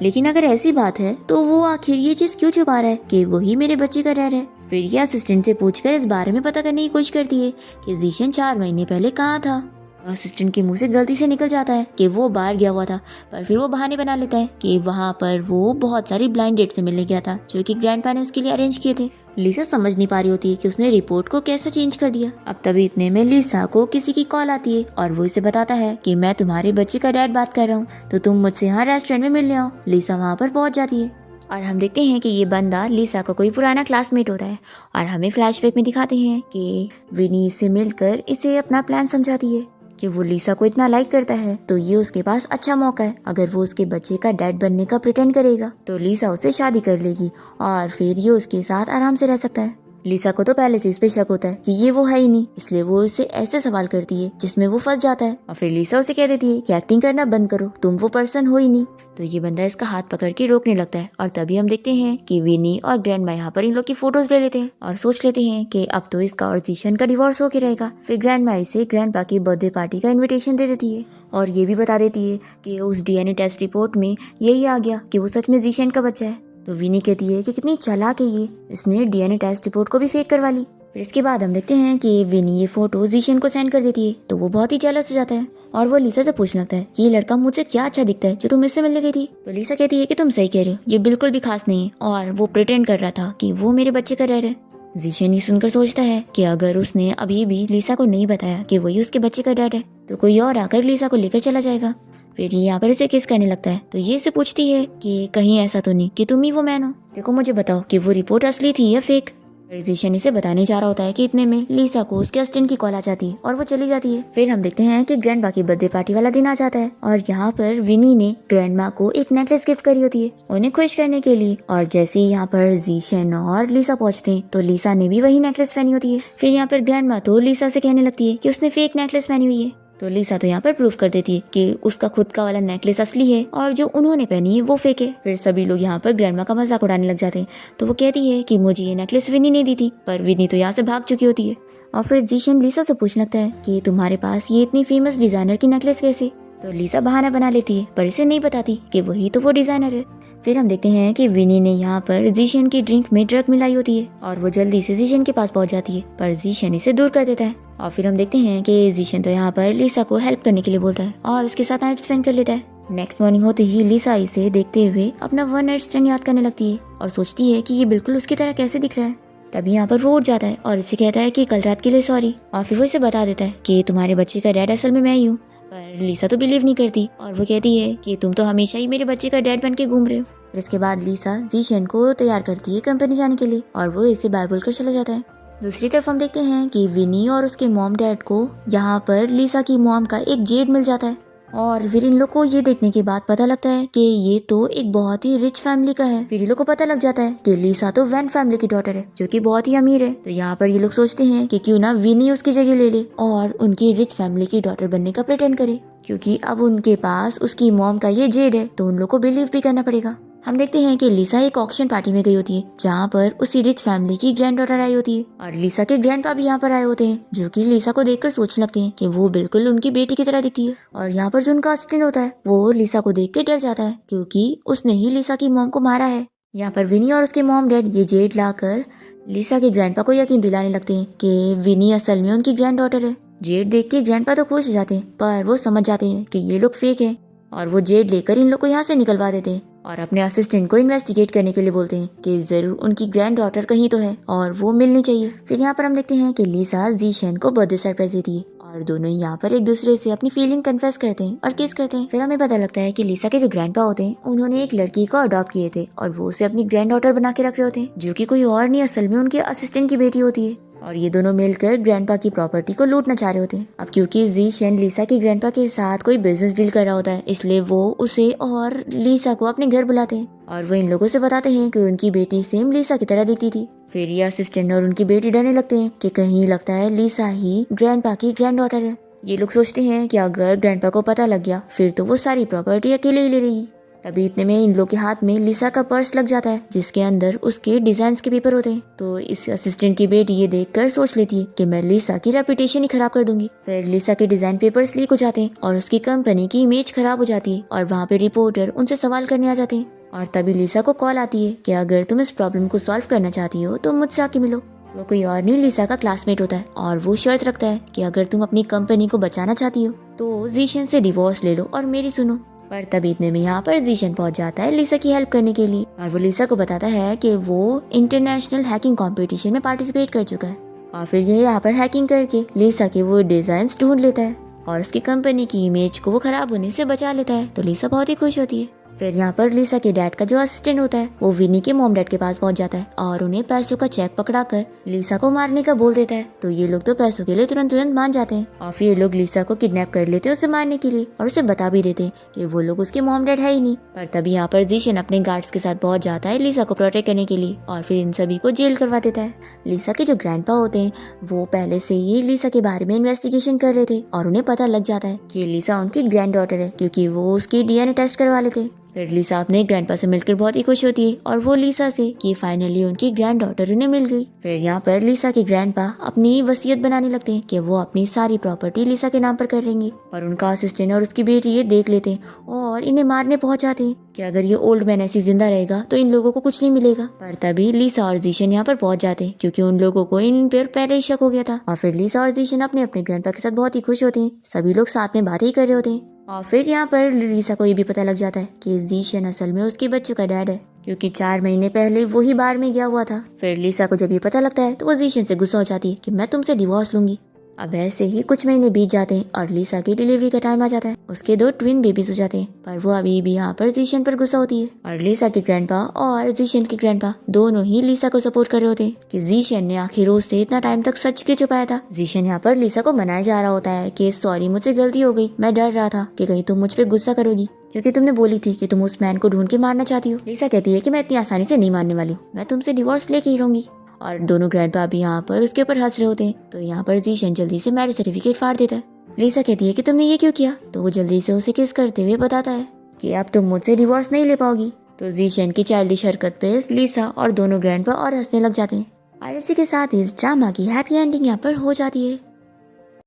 लेकिन अगर ऐसी बात है तो वो आखिर ये चीज क्यों छुपा रहा है कि वही मेरे बच्चे का डर है। फिर ये असिस्टेंट से पूछकर इस बारे में पता करने की कोशिश करती है कि जीशन 4 महीने पहले कहाँ था। असिस्टेंट के मुंह से गलती से निकल जाता है कि वो बाहर गया हुआ था, पर फिर वो बहाने बना लेता है कि वहाँ पर वो बहुत सारी ब्लाइंड डेट से मिलने गया था जो कि ग्रैंडपा ने उसके लिए अरेंज किए थे। लिसा समझ नहीं पा रही होती है कि उसने रिपोर्ट को कैसे चेंज कर दिया। अब तभी इतने में लिसा को किसी की कॉल आती है और वो इसे बताता है कि मैं तुम्हारे बच्चे का डैड बात कर रहा हूँ, तो तुम मुझसे यहाँ रेस्टोरेंट में मिलने आओ। लिसा वहाँ पर पहुँच जाती है और हम देखते हैं कि ये बंदा लिसा का कोई पुराना क्लासमेट होता है और हमें फ्लैशबैक में दिखाते हैं कि विनी से मिलकर इसे अपना प्लान समझाती है कि वो लिसा को इतना लाइक करता है तो ये उसके पास अच्छा मौका है। अगर वो उसके बच्चे का डैड बनने का प्रिटेंड करेगा तो लिसा उससे शादी कर लेगी और फिर ये उसके साथ आराम से रह सकता है। लिसा को तो पहले से इस पे शक होता है कि ये वो है ही नहीं, इसलिए वो उससे ऐसे सवाल करती है जिसमें वो फंस जाता है। और फिर लिसा उसे कह देती है कि एक्टिंग करना बंद करो, तुम वो पर्सन हो ही नहीं। तो ये बंदा इसका हाथ पकड़ के रोकने लगता है और तभी हम देखते हैं कि विनी और ग्रैंडमा यहाँ पर इन लोग की फोटोज ले लेते हैं और सोच लेते हैं कि अब तो इसका और जीशन का डिवोर्स होके रहेगा। फिर ग्रैंडमा इसे ग्रैंडपा की बर्थडे पार्टी का इन्विटेशन दे देती है और ये भी बता देती है कि उस डीएनए टेस्ट रिपोर्ट में यही आ गया कि वो सच में जीशन का बच्चा है। तो विनी कहती है कि कितनी चालाक है ये, इसने डीएनए टेस्ट रिपोर्ट को भी फेक करवा ली। फिर इसके बाद हम देखते हैं कि विनी ये फोटो जीशन को सेंड कर देती है तो वो बहुत ही जेलस हो जाता है और वो लिसा से पूछने लगता है कि ये लड़का मुझसे क्या अच्छा दिखता है जो तुम इससे मिलने गई थी। तो लिसा कहती है कि तुम सही कह रहे हो, ये बिल्कुल भी खास नहीं है और वो प्रिटेंड कर रहा था कि वो मेरे बच्चे का डैड है। जीशन ये सुनकर सोचता है कि अगर उसने अभी भी लिसा को नहीं बताया कि वही उसके बच्चे का डैड है तो कोई और आकर लिसा को लेकर चला जाएगा। फिर ये यहाँ पर इसे किस करने लगता है तो ये इसे पूछती है कि कहीं ऐसा तो नहीं कि तुम ही वो मैन हो, देखो मुझे बताओ कि वो रिपोर्ट असली थी या फेक। जीशन इसे बताने जा रहा होता है कि इतने में लिसा को उसके असिस्टेंट की कॉल आ जाती है और वो चली जाती है। फिर हम देखते हैं कि ग्रैंडमा की बर्थडे पार्टी वाला दिन आ जाता है और यहाँ पर विनी ने ग्रैंडमा को एक नेकलेस गिफ्ट करी होती है उन्हें खुश करने के लिए। और जैसे ही यहाँ पर जीशन और लिसा पहुंचते हैं तो लिसा ने भी वही नेकलेस पहनी होती है। फिर यहाँ पर ग्रैंडमा तो लिसा से कहने लगती है कि उसने फेक नेकलेस पहनी हुई है। तो लिसा तो यहाँ पर प्रूफ कर देती है कि उसका खुद का वाला नेकलेस असली है और जो उन्होंने पहनी है वो फेक है। फिर सभी लोग यहाँ पर ग्रैंडमा का मजाक उड़ाने लग जाते हैं। तो वो कहती है कि मुझे ये नेकलेस विनी ने दी थी, पर विनी तो यहाँ से भाग चुकी होती है। और फिर जीशन लिसा से पूछने लगता है कि तुम्हारे पास ये इतनी फेमस डिजाइनर की नेकलेस कैसे। तो लिसा बहाना बना लेती है पर इसे नहीं बताती कि वही तो वो डिजाइनर है। फिर हम देखते हैं कि विनी ने यहाँ पर जीशन की ड्रिंक में ड्रग मिलाई होती है और वो जल्दी से जीशन के पास पहुंच जाती है पर जीशन इसे दूर कर देता है। और फिर हम देखते हैं कि जीशन तो यहाँ पर लिसा को हेल्प करने के लिए बोलता है और उसके साथ नाइट स्पेंड कर लेता है। नेक्स्ट मॉर्निंग होते ही लिसा इसे देखते हुए अपना वन नाइट स्टैंड याद करने लगती है और सोचती है कि ये बिल्कुल उसकी तरह कैसे दिख रहा है। तभी यहाँ पर वो उठ जाता है और इसे कहता है कि कल रात के लिए सॉरी। और फिर वो इसे बता देता है कि तुम्हारे बच्चे का डैड असल में मैं ही हूँ। पर लिसा तो बिलीव नहीं करती और वो कहती है कि तुम तो हमेशा ही मेरे बच्चे का डैड बन के घूम रहे हो। फिर इसके बाद लिसा जीशन को तैयार करती है कंपनी जाने के लिए और वो इसे बाय बोलकर चला जाता है। दूसरी तरफ हम देखते हैं कि विनी और उसके मॉम डैड को यहाँ पर लिसा की मॉम का एक जेड मिल जाता है और फिर इन लोग को ये देखने के बाद पता लगता है कि ये तो एक बहुत ही रिच फैमिली का है। फिर इन लोग को पता लग जाता है कि लिसा तो वैन फैमिली की डॉटर है जो कि बहुत ही अमीर है। तो यहाँ पर ये लोग सोचते हैं कि क्यों ना विनी उसकी जगह ले ले और उनकी रिच फैमिली की डॉटर बनने का प्रिटेंड करे, क्योंकि अब उनके पास उसकी मॉम का ये जेड है तो उन लोग को बिलीव भी करना पड़ेगा। हम देखते हैं कि लिसा एक ऑक्शन पार्टी में गई होती है जहाँ पर उसी रिच फैमिली की ग्रैंड डॉटर आई होती है और लिसा के ग्रैंडपा भी यहाँ पर आए होते हैं जो कि लिसा को देखकर सोचने लगते हैं कि वो बिल्कुल उनकी बेटी की तरह दिखती है। और यहाँ पर जो उनका असिस्टेंट होता है वो लिसा को देख के डर जाता है क्योंकि उसने ही लिसा की मॉम को मारा है। यहाँ पर विनी और उसके मॉम डैड ये जेड लाकर लिसा के ग्रैंडपा को यकीन दिलाने लगते हैं कि विनी असल में उनकी ग्रैंड डॉटर है। जेड देख के ग्रैंडपा तो खुश हो जाते हैं पर वो समझ जाते हैं कि ये लोग फेक है और वो जेड लेकर इन लोग को यहाँ से निकलवा देते हैं और अपने असिस्टेंट को इन्वेस्टिगेट करने के लिए बोलते हैं कि जरूर उनकी ग्रैंड डॉटर कहीं तो है और वो मिलनी चाहिए। फिर यहाँ पर हम देखते हैं कि लिसा जीशन को बर्थडे सरप्राइज देती है और दोनों यहाँ पर एक दूसरे से अपनी फीलिंग कन्फेस करते हैं और किस करते हैं। फिर हमें पता लगता है कि लिसा के जो ग्रैंडपा होते हैं उन्होंने एक लड़की को अडॉप्ट किए थे और वो उसे अपनी ग्रैंड डॉटर बना के रख रहे होते हैं जो कि कोई और नहीं असल में उनके असिस्टेंट की बेटी होती है और ये दोनों मिलकर ग्रैंडपा की प्रॉपर्टी को लूटना चाह रहे होते हैं। अब क्योंकि जीशन लिसा के ग्रैंडपा के साथ कोई बिजनेस डील कर रहा होता है इसलिए वो उसे और लिसा को अपने घर बुलाते हैं और वो इन लोगों से बताते हैं कि उनकी बेटी सेम लिसा की तरह दिखती थी। फिर ये असिस्टेंट और उनकी बेटी डरने लगते हैं कि कहीं लगता है लिसा ही ग्रैंडपा की ग्रैंड डॉटर है। ये लोग सोचते हैं कि अगर ग्रैंडपा को पता लग गया फिर तो वो सारी प्रॉपर्टी अकेले ही ले लेगी। तभी इतने में इन लोग के हाथ में लिसा का पर्स लग जाता है जिसके अंदर उसके डिजाइन के पेपर होते हैं। तो इस असिस्टेंट की बेटी ये देखकर सोच लेती है कि मैं लिसा की रेपुटेशन ही खराब कर दूंगी। फिर लिसा के डिजाइन पेपर्स लीक हो जाते हैं और उसकी कंपनी की इमेज खराब हो जाती है और वहाँ पे रिपोर्टर उनसे सवाल करने आ जाते हैं। और तभी लिसा को कॉल आती है कि अगर तुम इस प्रॉब्लम को सॉल्व करना चाहती हो तो मुझसे आके मिलो। वो कोई और नहीं लिसा का क्लासमेट होता है और वो शर्त रखता है कि अगर तुम अपनी कंपनी को बचाना चाहती हो तो जीशन से डिवोर्स ले लो और मेरी सुनो। पर तभी इतने में यहाँ पर जीशन पहुंच जाता है लिसा की हेल्प करने के लिए और वो लिसा को बताता है कि वो इंटरनेशनल हैकिंग कंपटीशन में पार्टिसिपेट कर चुका है और फिर ये यहाँ पर हैकिंग करके लिसा के वो डिजाइन ढूंढ लेता है और उसकी कंपनी की इमेज को वो खराब होने से बचा लेता है। तो लिसा बहुत ही खुश होती है। फिर यहाँ पर लीसा के डैड का जो असिस्टेंट होता है वो विनी के मॉम डैड के पास पहुंच जाता है और उन्हें पैसों का चेक पकड़ाकर लीसा को मारने का बोल देता है। तो ये लोग तो पैसों के लिए तुरंत मान जाते हैं और फिर ये लोग लीसा को किडनैप कर लेते हैं उसे मारने के लिए और उसे बता भी देते हैं कि वो लोग उसके मॉम डैड है ही नहीं। पर तभी यहाँ पर जीशन अपने गार्ड्स के साथ पहुंच जाता है लीसा को प्रोटेक्ट करने के लिए और फिर इन सभी को जेल करवा देता है। लीसा के जो ग्रैंडपा होते हैं वो पहले से ही लीसा के बारे में इन्वेस्टिगेशन कर रहे थे और उन्हें पता लग जाता है कि लीसा उनकी ग्रैंड डॉटर है क्योंकि वो उसकी डीएनए टेस्ट करवा लेते। फिर लीसा अपने ग्रैंडपा से मिलकर बहुत ही खुश होती है और वो लीसा से कि फाइनली उनकी ग्रैंड डॉटर उन्हें मिल गई। फिर यहाँ पर लीसा के ग्रैंडपा अपनी वसीयत बनाने लगते हैं कि वो अपनी सारी प्रॉपर्टी लीसा के नाम पर करेंगे और उनका असिस्टेंट और उसकी बेटी ये देख लेते हैं और इन्हें मारने पहुंच जाते हैं कि अगर ये ओल्ड मैन ऐसी जिंदा रहेगा तो इन लोगों को कुछ नहीं मिलेगा। पर तभी लीसा और जीशन यहाँ पर पहुंच जाते हैं क्योंकि उन लोगों को इन पर पहले ही शक हो गया था और फिर लीसा और जीशन अपने अपने ग्रैंडपा के साथ बहुत ही खुश होते हैं। सभी लोग साथ में बातें ही कर रहे होते हैं और फिर यहाँ पर लीसा को ये भी पता लग जाता है कि जीशन असल में उसके बच्चों का डैड है क्योंकि 4 महीने पहले वही बार में गया हुआ था। फिर लीसा को जब ये पता लगता है तो वो जीशन से गुस्सा हो जाती है कि मैं तुमसे डिवोर्स लूंगी। अब ऐसे ही कुछ महीने बीत जाते हैं और लीसा की डिलीवरी का टाइम आ जाता है। उसके 2 ट्विन बेबीज हो जाते हैं पर वो अभी भी यहाँ पर जीशन पर गुस्सा होती है और लीसा के ग्रैंडपा और जीशन के ग्रैंडपा दोनों ही लीसा को सपोर्ट कर रहे होते हैं कि जीशन ने आखिर उससे इतना टाइम तक सच क्यों छुपाया था। जीशन यहाँ पर लीसा को मनाया जा रहा होता है कि सॉरी मुझसे गलती हो गई, मैं डर रहा था कि कहीं तुम मुझ पे गुस्सा करोगी क्योंकि तुमने बोली थी कि तुम उस मैन को ढूंढ के मारना चाहती हो। लीसा कहती है कि मैं इतनी आसानी से नहीं मारने वाली हूँ, मैं तुमसे डिवोर्स लेके ही रहूंगी। और दोनों ग्रैंडपा भी यहाँ पर उसके ऊपर हंस रहे होते हैं। तो यहाँ पर जीशन जल्दी से मैरिज सर्टिफिकेट फाड़ देता है। लीसा कहती है कि तुमने ये क्यों किया, तो वो जल्दी से उसे किस करते हुए बताता है कि अब तुम मुझसे डिवोर्स नहीं ले पाओगी। तो जीशन की चाइल्डिश हरकत पर लीसा और दोनों ग्रैंडपा और हंसने लग जाते हैं और इसी के साथ इस ड्रामा की हैप्पी एंडिंग यहाँ पर हो जाती है।